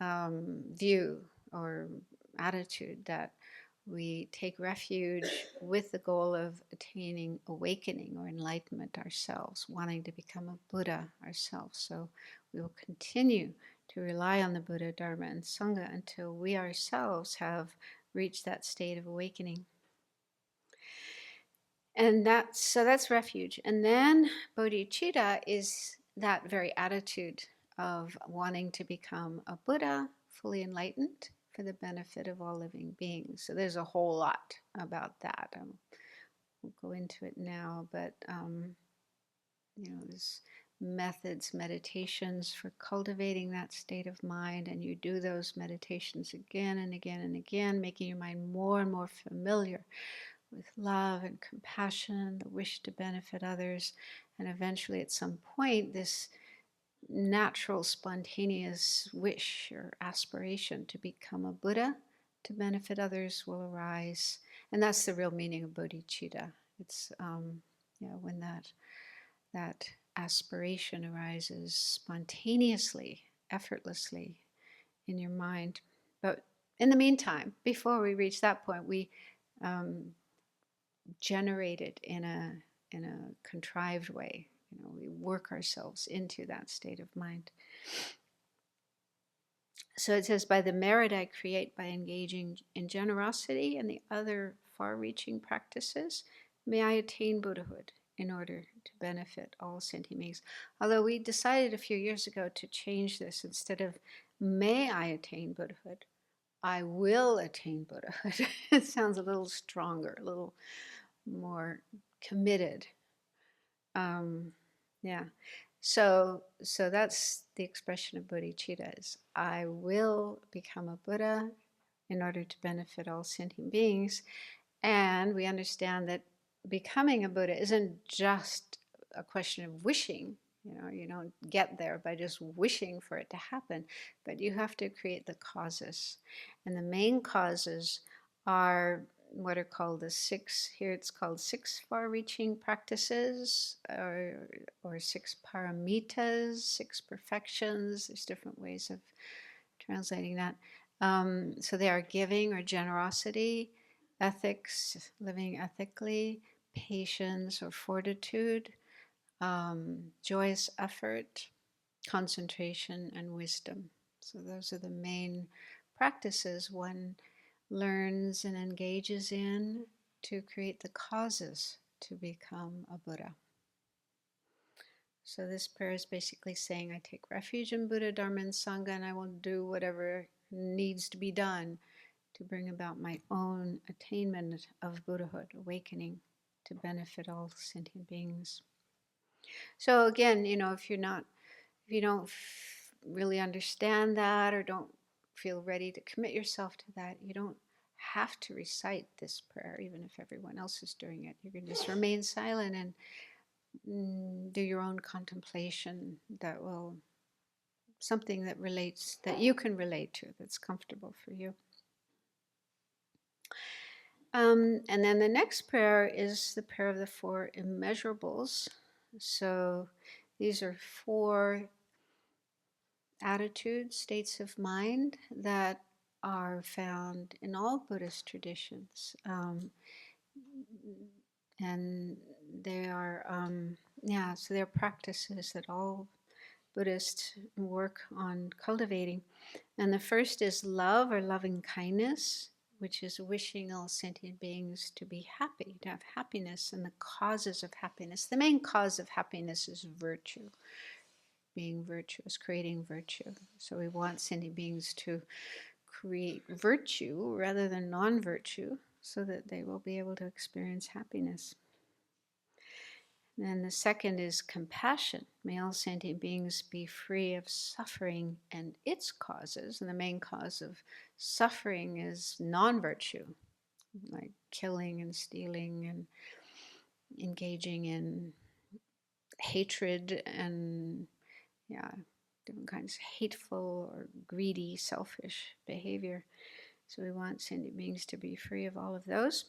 A: view or attitude, that we take refuge with the goal of attaining awakening or enlightenment ourselves, wanting to become a Buddha ourselves. So we will continue to rely on the Buddha, Dharma, and Sangha until we ourselves have reached that state of awakening. And that's refuge. And then bodhicitta is that very attitude of wanting to become a Buddha, fully enlightened, for the benefit of all living beings. So there's a whole lot about that. I won't go into it now, but there's methods, meditations for cultivating that state of mind, and you do those meditations again and again and again, making your mind more and more familiar with love and compassion, the wish to benefit others, and eventually at some point this natural, spontaneous wish or aspiration to become a Buddha, to benefit others, will arise. And that's the real meaning of bodhicitta. It's when that aspiration arises spontaneously, effortlessly in your mind. But in the meantime, before we reach that point, we generate it in a contrived way. We work ourselves into that state of mind. So it says, by the merit I create by engaging in generosity and the other far-reaching practices, may I attain Buddhahood in order to benefit all sentient beings. Although we decided a few years ago to change this, instead of may I attain Buddhahood, I will attain Buddhahood. It sounds a little stronger, a little more committed. Yeah. So that's the expression of bodhicitta, is I will become a Buddha in order to benefit all sentient beings. And we understand that becoming a Buddha isn't just a question of wishing. You don't get there by just wishing for it to happen, but you have to create the causes. And the main causes are what are called the six, here it's called six far-reaching practices, or six paramitas, six perfections. There's different ways of translating that. So they are giving or generosity, ethics, living ethically, patience or fortitude, joyous effort, concentration, and wisdom. So those are the main practices one learns and engages in to create the causes to become a Buddha. So this prayer is basically saying, I take refuge in Buddha, Dharma, and Sangha, and I will do whatever needs to be done to bring about my own attainment of Buddhahood, awakening, to benefit all sentient beings. So again, if you don't really understand that, or don't feel ready to commit yourself to that, you don't have to recite this prayer, even if everyone else is doing it. You can just remain silent and do your own contemplation. That will, something that relates, that you can relate to, that's comfortable for you. And then the next prayer is the prayer of the four immeasurables. So these are four attitudes, states of mind that are found in all Buddhist traditions. And they are, yeah, so they're practices that all Buddhists work on cultivating. And the first is love or loving kindness, which is wishing all sentient beings to be happy, to have happiness and the causes of happiness. The main cause of happiness is virtue, being virtuous, creating virtue. So we want sentient beings to create virtue rather than non virtue so that they will be able to experience happiness. And the second is compassion. May all sentient beings be free of suffering and its causes. And the main cause of suffering is non virtue, like killing and stealing and engaging in hatred and, yeah, different kinds of hateful or greedy, selfish behavior. So we want sentient beings to be free of all of those.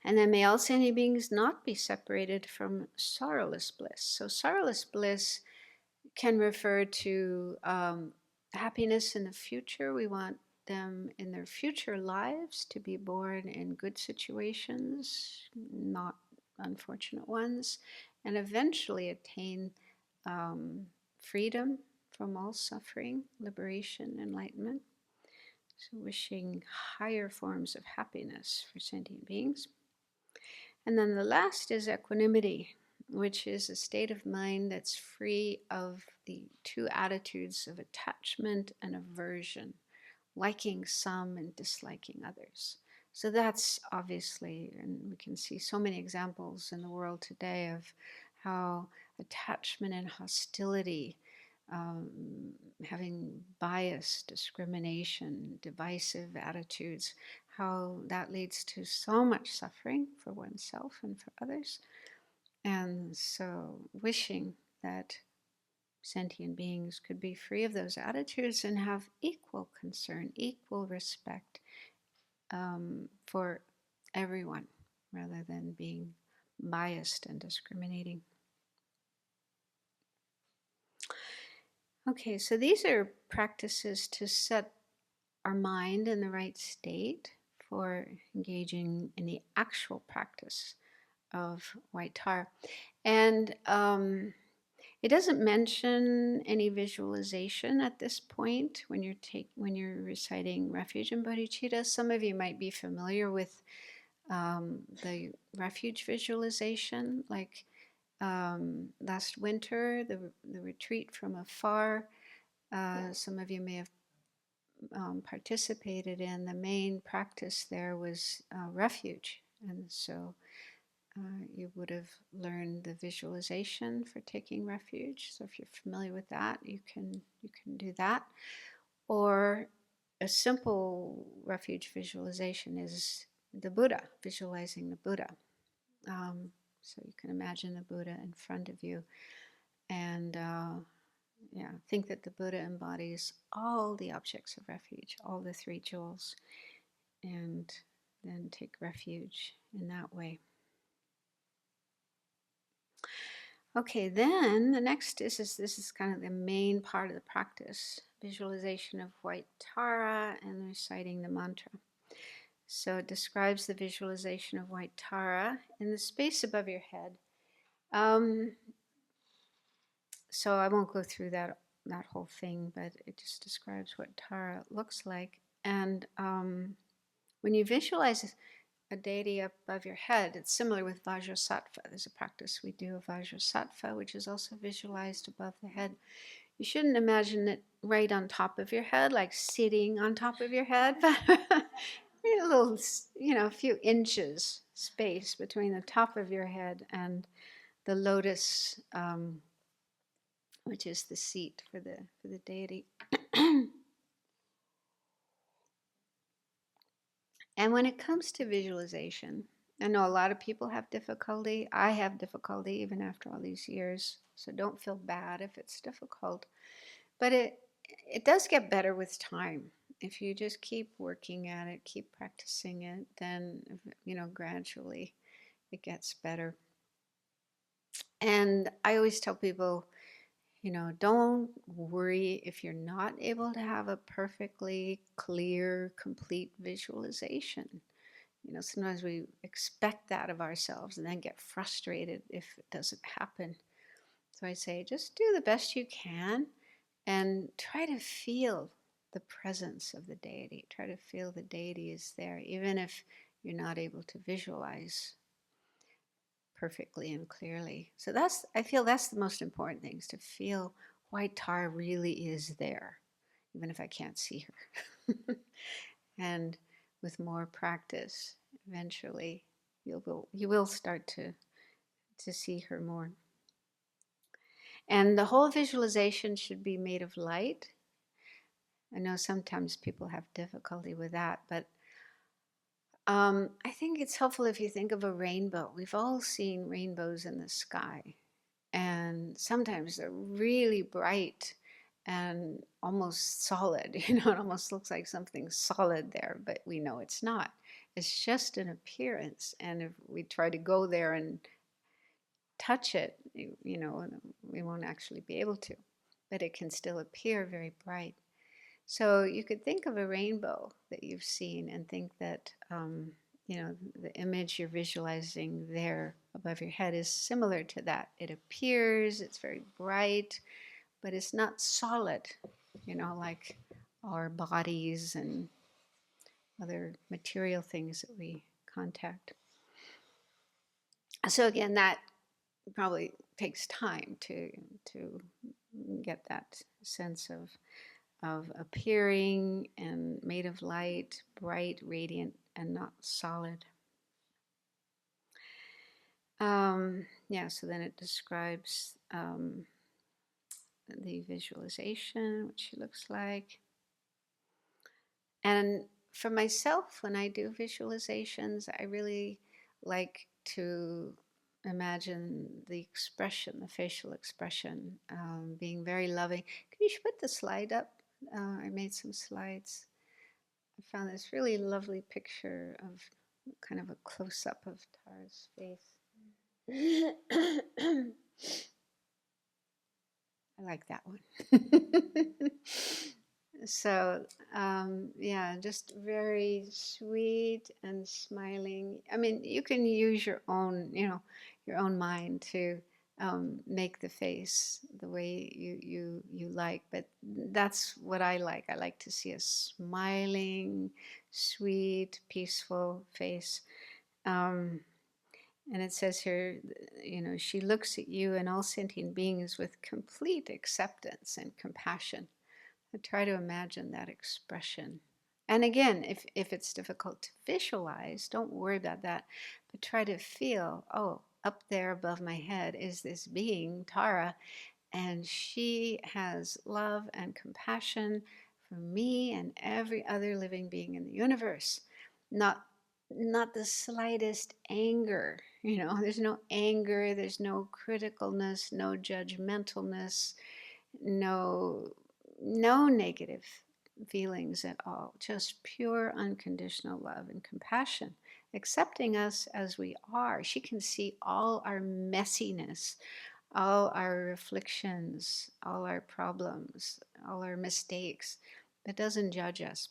A: And then may all sentient beings not be separated from sorrowless bliss. So sorrowless bliss can refer to happiness in the future. We want them in their future lives to be born in good situations, not unfortunate ones, and eventually attain freedom from all suffering, liberation, enlightenment. So, wishing higher forms of happiness for sentient beings. And then the last is equanimity, which is a state of mind that's free of the two attitudes of attachment and aversion, liking some and disliking others. So that's obviously, and we can see so many examples in the world today of how attachment and hostility, um, having bias, discrimination, divisive attitudes, how that leads to so much suffering for oneself and for others. And so, wishing that sentient beings could be free of those attitudes and have equal concern, equal respect for everyone, rather than being biased and discriminating. Okay, so these are practices to set our mind in the right state for engaging in the actual practice of white tar. And it doesn't mention any visualization at this point when you're reciting refuge and bodhicitta. Some of you might be familiar with the refuge visualization, like last winter, the retreat from afar. Some of you may have participated in. The main practice there was refuge, and so you would have learned the visualization for taking refuge. So if you're familiar with that, you can do that. Or a simple refuge visualization is the Buddha, visualizing the Buddha. So you can imagine the Buddha in front of you, and think that the Buddha embodies all the objects of refuge, all the three jewels, and then take refuge in that way. Okay, then the next is this is kind of the main part of the practice, visualization of white Tara and reciting the mantra. So it describes the visualization of white Tara in the space above your head. So I won't go through that whole thing, but it just describes what Tara looks like. And when you visualize a deity up above your head, it's similar with Vajrasattva. There's a practice we do of Vajrasattva, which is also visualized above the head. You shouldn't imagine it right on top of your head, like sitting on top of your head, but a little, a few inches space between the top of your head and the lotus, which is the seat for the deity. And when it comes to visualization, I know a lot of people have difficulty. I have difficulty even after all these years. So don't feel bad if it's difficult. But it does get better with time. If you just keep working at it, keep practicing it, then gradually it gets better. And I always tell people, don't worry if you're not able to have a perfectly clear, complete visualization. Sometimes we expect that of ourselves and then get frustrated if it doesn't happen. So I say, just do the best you can and try to feel the presence of the deity. Try to feel the deity is there, even if you're not able to visualize perfectly and clearly. So I feel that's the most important thing, is to feel why Tara really is there, even if I can't see her. And with more practice, eventually you will start to see her more. And the whole visualization should be made of light. I know sometimes people have difficulty with that, but I think it's helpful if you think of a rainbow. We've all seen rainbows in the sky, and sometimes they're really bright and almost solid. It almost looks like something solid there, but we know it's not. It's just an appearance, and if we try to go there and touch it, we won't actually be able to, but it can still appear very bright. So you could think of a rainbow that you've seen and think that, the image you're visualizing there above your head is similar to that. It appears, it's very bright, but it's not solid, like our bodies and other material things that we contact. So again, that probably takes time to get that sense of appearing and made of light, bright, radiant, and not solid. So then it describes the visualization, what she looks like. And for myself, when I do visualizations, I really like to imagine the expression, the facial expression, being very loving. Can you put the slide up? I made some slides. I found this really lovely picture of kind of a close-up of Tara's face. I like that one. So, just very sweet and smiling. I mean, you can use your own mind to make the face the way you like, but that's what I like. I like to see a smiling, sweet, peaceful face. And it says here, she looks at you and all sentient beings with complete acceptance and compassion. I try to imagine that expression. And again, if it's difficult to visualize, don't worry about that, but try to feel, oh, up there above my head is this being, Tara, and she has love and compassion for me and every other living being in the universe. Not the slightest anger. There's no anger, there's no criticalness, no judgmentalness, no negative feelings at all, just pure unconditional love and compassion, accepting us as we are. She can see all our messiness, all our afflictions, all our problems, all our mistakes, but doesn't judge us.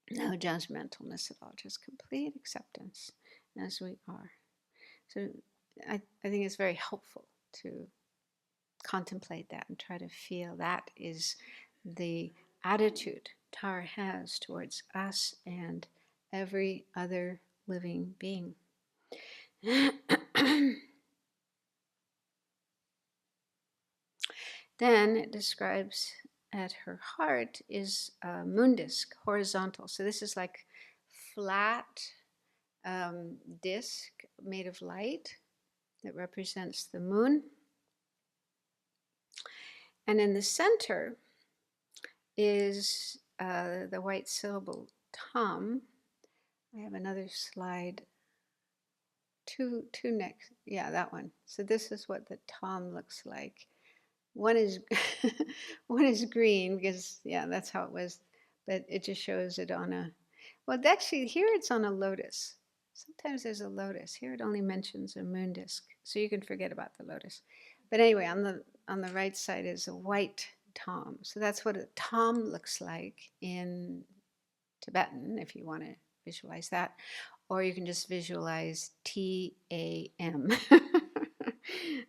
A: No judgmentalness at all, just complete acceptance as we are. So I think it's very helpful to contemplate that and try to feel that is the attitude Tara has towards us and every other living being. Then it describes at her heart is a moon disc, horizontal. So this is like flat disc made of light that represents the moon. And in the center is the white syllable Tam. I have another slide. Two next. Yeah, that one. So this is what the Tam looks like. One is one is green because that's how it was, but it just shows it on a. Well, actually, here it's on a lotus. Sometimes there's a lotus. Here it only mentions a moon disc, so you can forget about the lotus. But anyway, on the right side is a white Tam. So that's what a Tam looks like in Tibetan, if you want to visualize that. Or you can just visualize TAM,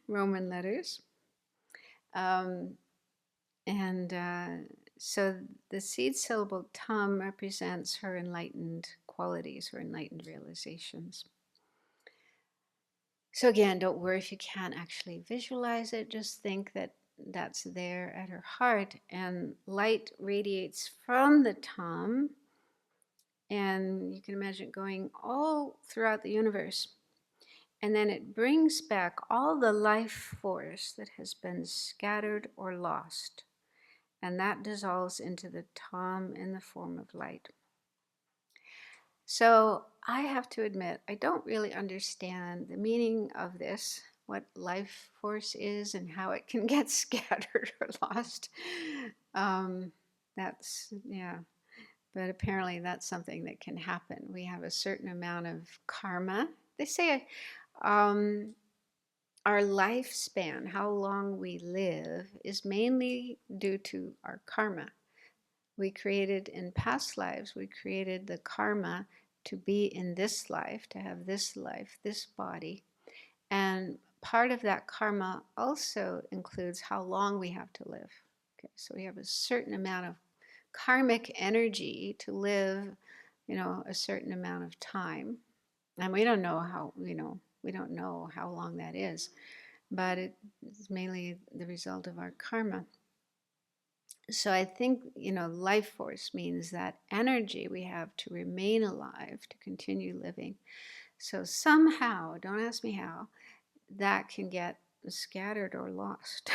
A: Roman letters. So the seed syllable tam represents her enlightened qualities, her enlightened realizations. So again, don't worry if you can't actually visualize it. Just think that that's there at her heart, and light radiates from the tam, and you can imagine it going all throughout the universe. And then it brings back all the life force that has been scattered or lost. And that dissolves into the tam in the form of light. So I have to admit, I don't really understand the meaning of this, what life force is and how it can get scattered or lost. Yeah. But apparently that's something that can happen. We have a certain amount of karma. They say our lifespan, how long we live, is mainly due to our karma. We created in past lives, we created the karma to be in this life, to have this life, this body. And part of that karma also includes how long we have to live. Okay, so we have a certain amount of karmic energy to live, a certain amount of time. And we don't know we don't know how long that is, but it's mainly the result of our karma. So I think, life force means that energy we have to remain alive, to continue living. So somehow, don't ask me how, that can get scattered or lost.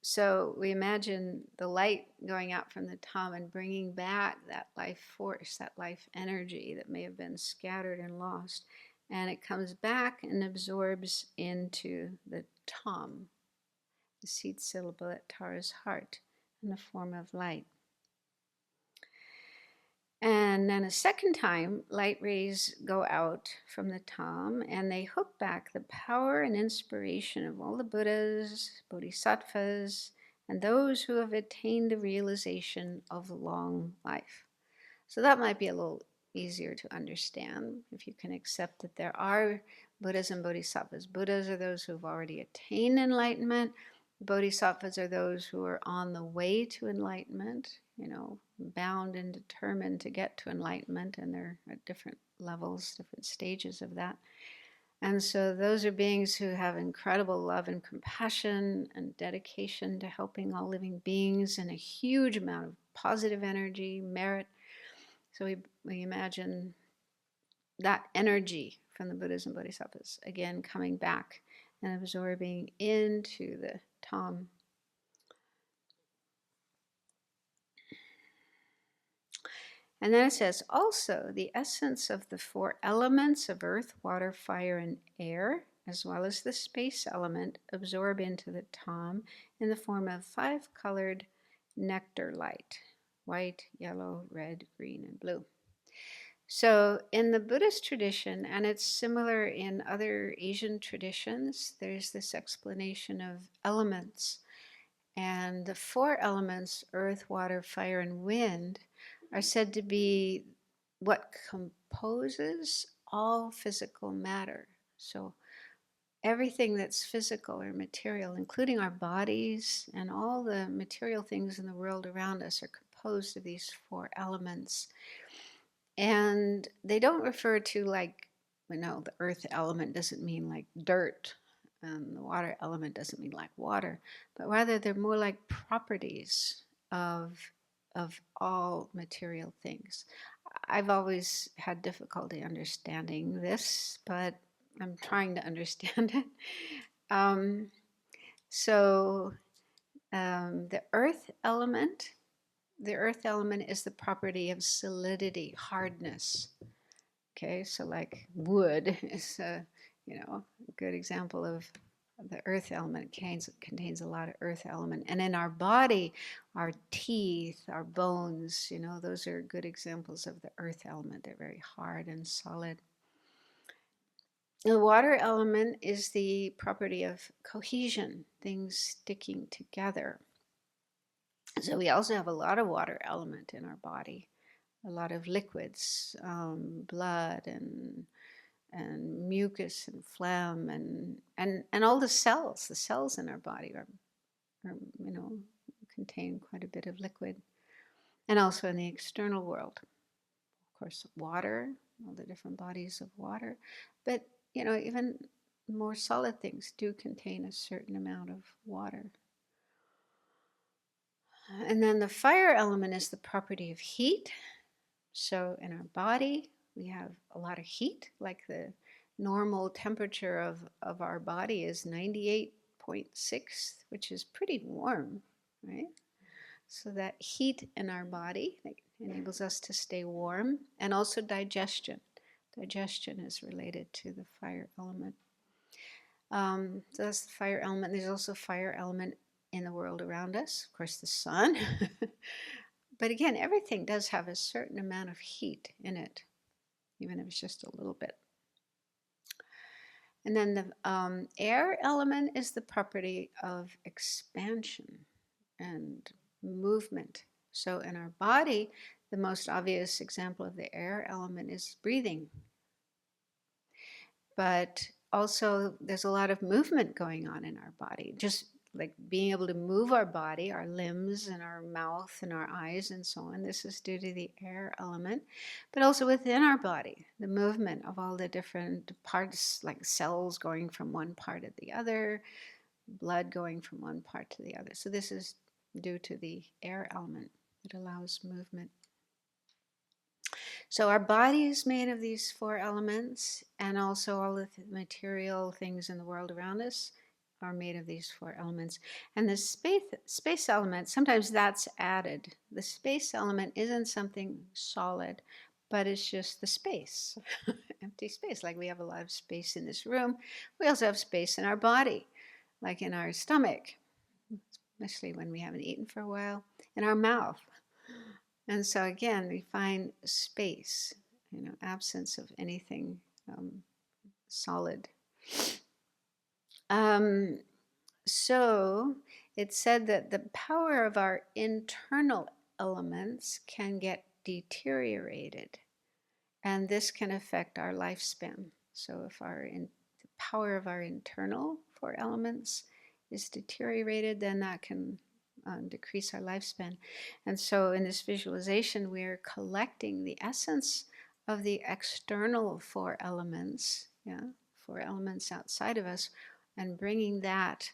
A: So we imagine the light going out from the tam and bringing back that life force, that life energy that may have been scattered and lost. And it comes back and absorbs into the tam, the seed syllable at Tara's heart, in the form of light. And then a second time, light rays go out from the tam and they hook back the power and inspiration of all the Buddhas, Bodhisattvas, and those who have attained the realization of long life. So that might be a little easier to understand if you can accept that there are Buddhas and Bodhisattvas. Buddhas are those who have already attained enlightenment. Bodhisattvas are those who are on the way to enlightenment, bound and determined to get to enlightenment, and they're at different levels, different stages of that. And so those are beings who have incredible love and compassion and dedication to helping all living beings, and a huge amount of positive energy, merit. So we imagine that energy from the Buddhas and Bodhisattvas, again, coming back and absorbing into the tam. And then it says, also the essence of the four elements of earth, water, fire, and air, as well as the space element, absorb into the tam in the form of 5-colored nectar light: white, yellow, red, green, and blue. So in the Buddhist tradition, and it's similar in other Asian traditions, there's this explanation of elements. And the 4 elements, earth, water, fire, and wind, are said to be what composes all physical matter. So everything that's physical or material, including our bodies and all the material things in the world around us, are composed of these 4 elements. And they don't refer to the earth element doesn't mean like dirt, and the water element doesn't mean like water, but rather they're more like properties of all material things. I've always had difficulty understanding this, but I'm trying to understand it. The earth element is the property of solidity, hardness. Okay, so like wood is a good example of the earth element. Contains a lot of earth element. And in our body, our teeth, our bones, those are good examples of the earth element. They're very hard and solid. The water element is the property of cohesion, things sticking together. So we also have a lot of water element in our body. a lot of liquids, blood and mucus and phlegm and all the cells in our body are contain quite a bit of liquid. And also in the external world, of course, water, all the different bodies of water. But, even more solid things do contain a certain amount of water. And then the fire element is the property of heat. So in our body, we have a lot of heat, like the normal temperature of our body is 98.6, which is pretty warm, right? So that heat in our body enables us to stay warm, and also digestion. Digestion is related to the fire element. So that's the fire element. There's also fire element in the world around us. Of course, the sun. But again, everything does have a certain amount of heat in it, even if it's just a little bit. And then the air element is the property of expansion and movement. So in our body, the most obvious example of the air element is breathing. But also there's a lot of movement going on in our body, just like being able to move our body, our limbs and our mouth and our eyes and so on. This is due to the air element. But also within our body, the movement of all the different parts, like cells going from one part to the other, blood going from one part to the other. So this is due to the air element. It allows movement. So our body is made of these four elements, and also all the material things in the world around us are made of these four elements. And the space element, sometimes that's added. The space element isn't something solid, but it's just the space, empty space. Like we have a lot of space in this room. We also have space in our body, like in our stomach, especially when we haven't eaten for a while, in our mouth. And so again, we find space, absence of anything solid. So it's said that the power of our internal elements can get deteriorated, and this can affect our lifespan. So if the power of our internal four elements is deteriorated, then that can decrease our lifespan. And so in this visualization, we're collecting the essence of the external four elements, four elements outside of us, and bringing that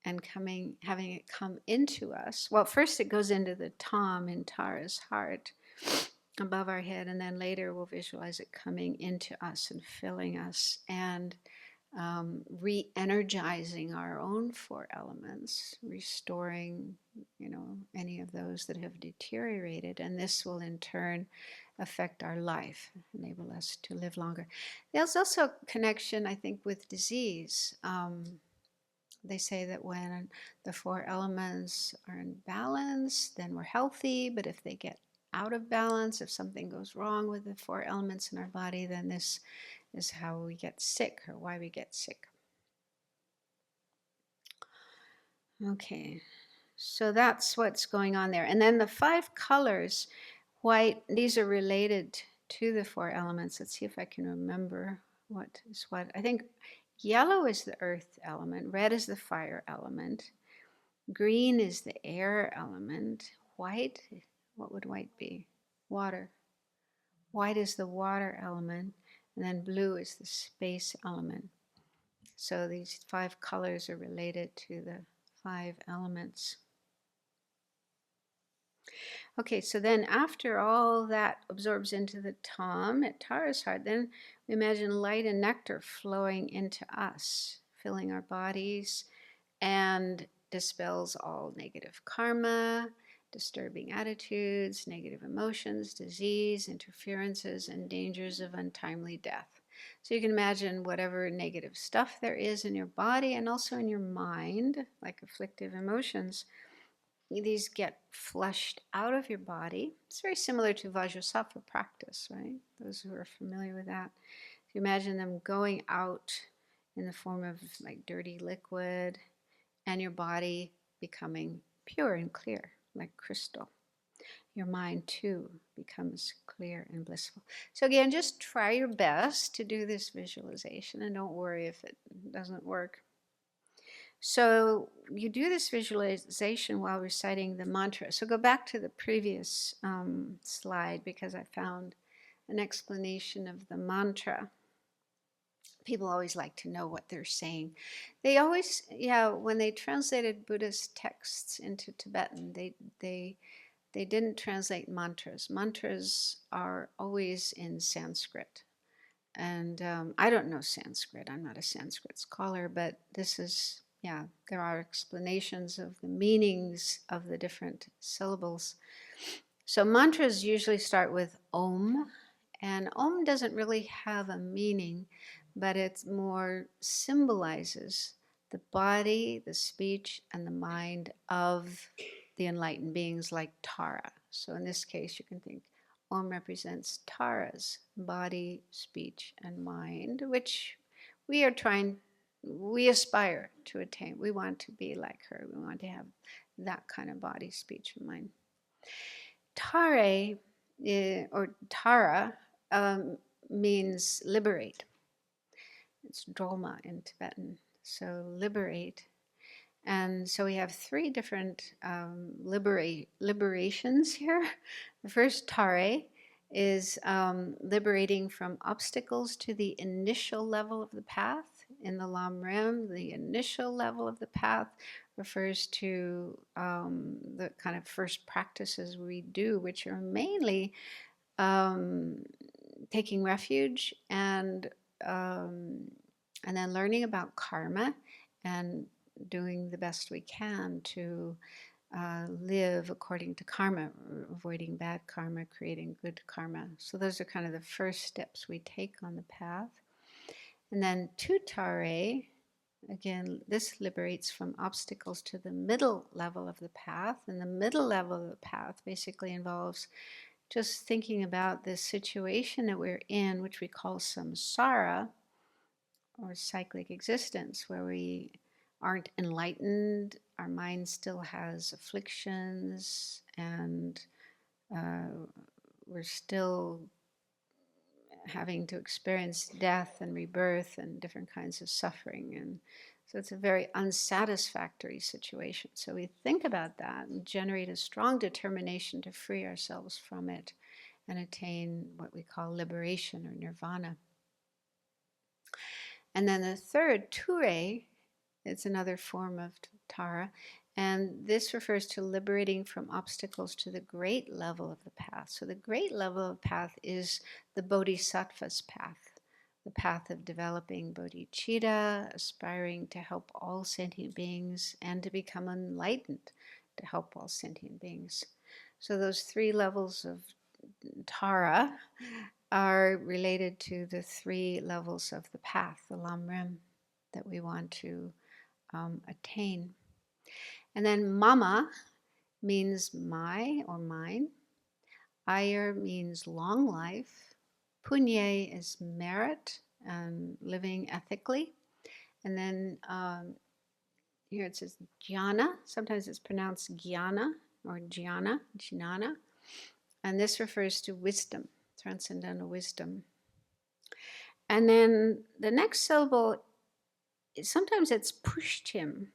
A: and having it come into us. Well, first it goes into the Tom in Tara's heart above our head, and then later we'll visualize it coming into us and filling us and re-energizing our own four elements, restoring, any of those that have deteriorated, and this will in turn affect our life, enable us to live longer. There's also a connection, I think, with disease. They say that when the four elements are in balance, then we're healthy, but if they get out of balance, if something goes wrong with the four elements in our body, then this is how we get sick, or why we get sick. Okay, so that's what's going on there. And then the five colors, white, these are related to the four elements. Let's see if I can remember what is what. I think yellow is the earth element, red is the fire element, green is the air element, white, what would white be? Water. White is the water element, and then blue is the space element. So these five colors are related to the five elements. Okay, so then after all that absorbs into the Tom at Tara's heart, then we imagine light and nectar flowing into us, filling our bodies, and dispels all negative karma, disturbing attitudes, negative emotions, disease, interferences, and dangers of untimely death. So you can imagine whatever negative stuff there is in your body and also in your mind, like afflictive emotions, these get flushed out of your body. It's very similar to Vajrasattva practice, right? Those who are familiar with that. You imagine them going out in the form of like dirty liquid, and your body becoming pure and clear, like crystal. your mind too becomes clear and blissful. So again, just try your best to do this visualization and don't worry if it doesn't work. So you do this visualization while reciting the mantra. So go back to the previous slide because I found an explanation of the mantra. People always like to know what they're saying. They always, when they translated Buddhist texts into Tibetan, they didn't translate mantras. Mantras are always in Sanskrit. And I don't know Sanskrit. I'm not a Sanskrit scholar, but this is, there are explanations of the meanings of the different syllables. So mantras usually start with Om, and Om doesn't really have a meaning, but it more symbolizes the body, the speech, and the mind of the enlightened beings like Tara. So in this case, you can think Om represents Tara's body, speech, and mind, which we aspire to attain. We want to be like her. We want to have that kind of body, speech, and mind. Tare, or Tara, means liberate. It's Droma in Tibetan, so liberate. And so we have three different liberations here. The first Tare is liberating from obstacles to the initial level of the path. In the Lam Rim, the initial level of the path refers to the kind of first practices we do, which are mainly taking refuge and then learning about karma and doing the best we can to live according to karma, avoiding bad karma, creating good karma. So those are kind of the first steps we take on the path. And then Tutare, again, this liberates from obstacles to the middle level of the path. And the middle level of the path basically involves just thinking about the situation that we're in, which we call samsara, or cyclic existence, where we aren't enlightened, our mind still has afflictions, and we're still having to experience death and rebirth and different kinds of suffering. And so it's a very unsatisfactory situation. So we think about that and generate a strong determination to free ourselves from it and attain what we call liberation or nirvana. And then the third, Ture, it's another form of Tara, and this refers to liberating from obstacles to the great level of the path. So the great level of the path is the Bodhisattva's path, the path of developing bodhicitta, aspiring to help all sentient beings, and to become enlightened to help all sentient beings. So those three levels of Tara are related to the three levels of the path, the Lam Rim, that we want to attain. And then Mama means my or mine. Ayur means long life. Punye is merit and living ethically. And then here it says jnana. Sometimes it's pronounced jnana or jnana. And this refers to wisdom, transcendental wisdom. And then the next syllable, sometimes it's pushtim.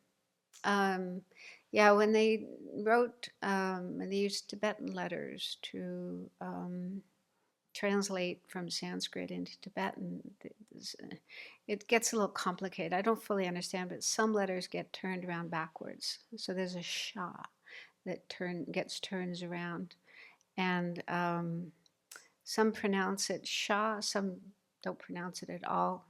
A: When they wrote, and they used Tibetan letters to translate from Sanskrit into Tibetan, it gets a little complicated. I don't fully understand, but some letters get turned around backwards. So there's a sha that gets turns around. And some pronounce it sha, some don't pronounce it at all.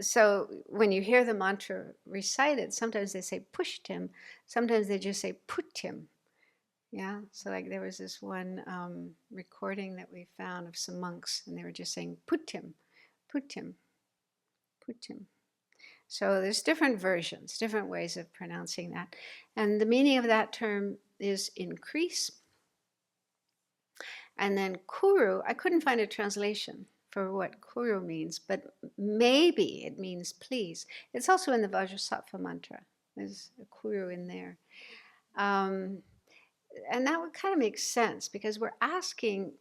A: So when you hear the mantra recited, sometimes they say pushtim, sometimes they just say puttim. Yeah, so like there was this one recording that we found of some monks, and they were just saying puttim, puttim, puttim. So there's different versions, different ways of pronouncing that. And the meaning of that term is increase. And then kuru, I couldn't find a translation for what kuru means, but maybe it means please. It's also in the Vajrasattva mantra. There's a kuru in there. and that would kind of make sense because we're asking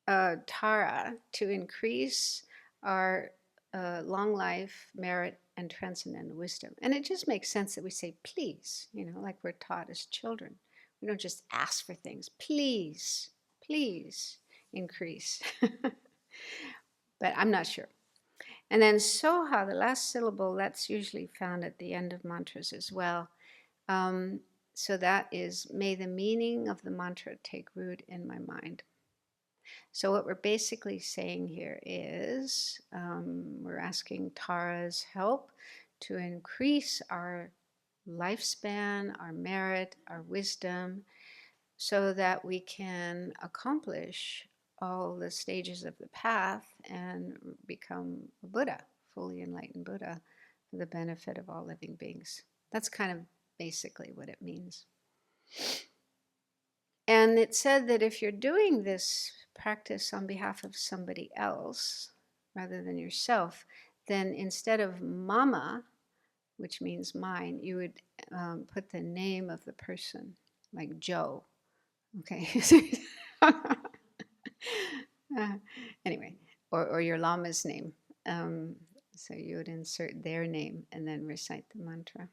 A: Tara to increase our long life, merit, and transcendental wisdom. And it just makes sense that we say, please, like we're taught as children. We don't just ask for things. Please, please increase. But I'm not sure. And then Soha, the last syllable, that's usually found at the end of mantras as well. So that is, may the meaning of the mantra take root in my mind. So what we're basically saying here is we're asking Tara's help to increase our lifespan, our merit, our wisdom, so that we can accomplish all the stages of the path and become a Buddha, fully enlightened Buddha, for the benefit of all living beings. That's kind of basically what it means. And it said that if you're doing this practice on behalf of somebody else rather than yourself, then instead of mama, which means mine, you would put the name of the person, like Joe. Okay. Anyway, or your lama's name. So you would insert their name and then recite the mantra.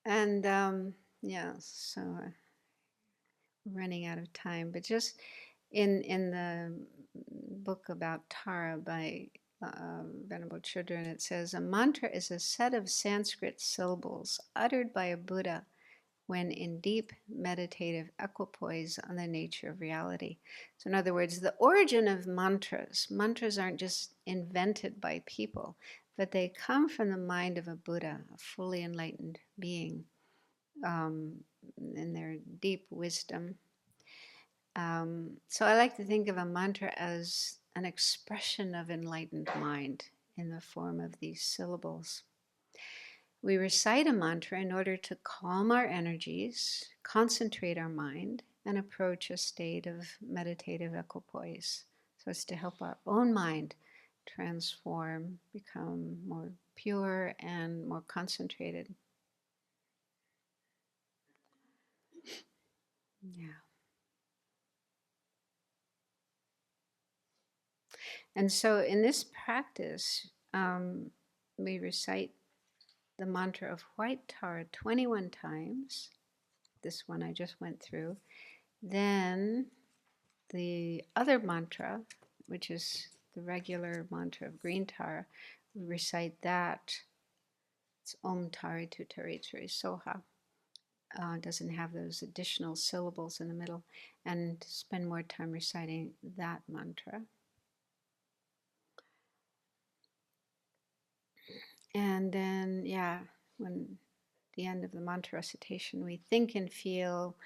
A: And yeah, so running out of time, but just in the book about Tara by Venerable Children, it says, a mantra is a set of Sanskrit syllables uttered by a Buddha when in deep meditative equipoise on the nature of reality. So in other words, the origin of mantras aren't just invented by people, but they come from the mind of a Buddha, a fully enlightened being, in their deep wisdom. So I like to think of a mantra as an expression of enlightened mind in the form of these syllables. We recite a mantra in order to calm our energies, concentrate our mind, and approach a state of meditative equipoise. So it's to help our own mind transform, become more pure and more concentrated. Yeah. And so in this practice, we recite the mantra of white Tara 21 times. This one I just went through. Then the other mantra, which is the regular mantra of green Tara, we recite that. It's Om Tari Tu Tari Tari Soha. Doesn't have those additional syllables in the middle, and spend more time reciting that mantra. And then, yeah, when the end of the mantra recitation, we think and feel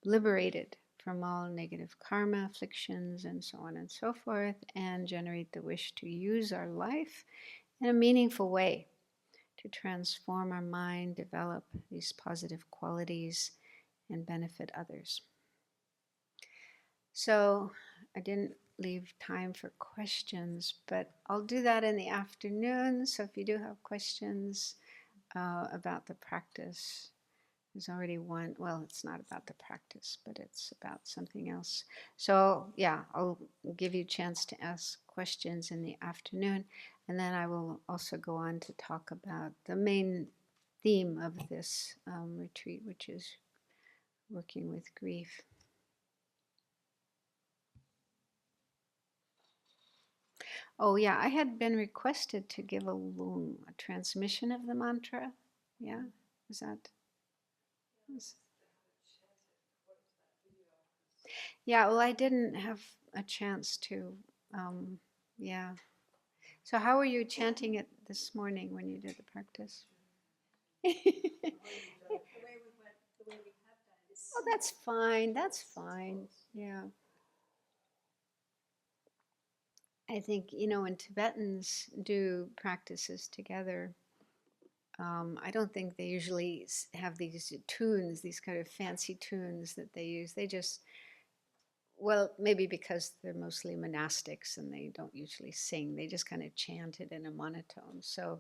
A: liberated from all negative karma, afflictions, and so on and so forth, and generate the wish to use our life in a meaningful way to transform our mind, develop these positive qualities, and benefit others. So I didn't leave time for questions, but I'll do that in the afternoon. So if you do have questions about the practice, there's already one. Well, it's not about the practice, but it's about something else. So yeah, I'll give you a chance to ask questions in the afternoon, and then I will also go on to talk about the main theme of this retreat, which is working with grief. Oh yeah, I had been requested to give a transmission of the mantra. Yeah, is that? Yeah, well, I didn't have a chance to. Yeah. So how were you chanting it this morning when you did the practice? Oh, that's fine. That's fine. Yeah. I think, when Tibetans do practices together, I don't think they usually have these tunes, these kind of fancy tunes that they use. They just, well, maybe because they're mostly monastics and they don't usually sing. They just kind of chant it in a monotone. So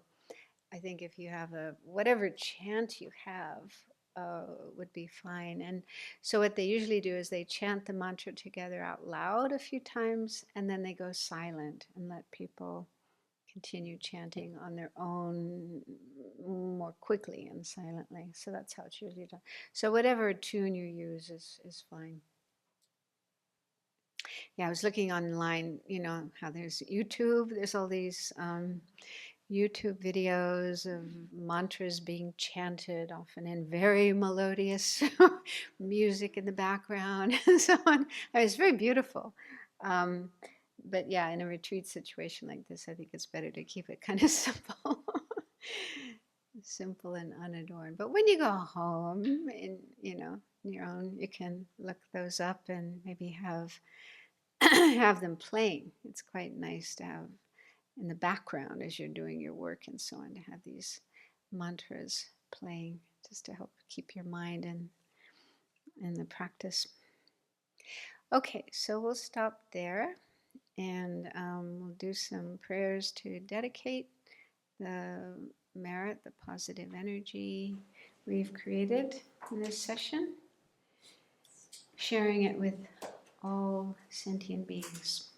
A: I think if you have whatever chant you have, would be fine. And so what they usually do is they chant the mantra together out loud a few times, and then they go silent and let people continue chanting on their own more quickly and silently. So that's how it's usually done. So whatever tune you use is fine. Yeah, I was looking online, how there's YouTube, there's all these YouTube videos of mantras being chanted, often in very melodious music in the background and so on. I mean, it's very beautiful. Um, but yeah, in a retreat situation like this, I think it's better to keep it kind of simple. Simple and unadorned. But when you go home in, your own, you can look those up and maybe have have them playing. It's quite nice to have in the background as you're doing your work and so on, to have these mantras playing just to help keep your mind in the practice. Okay, so we'll stop there, and we'll do some prayers to dedicate the merit, the positive energy we've created in this session, sharing it with all sentient beings.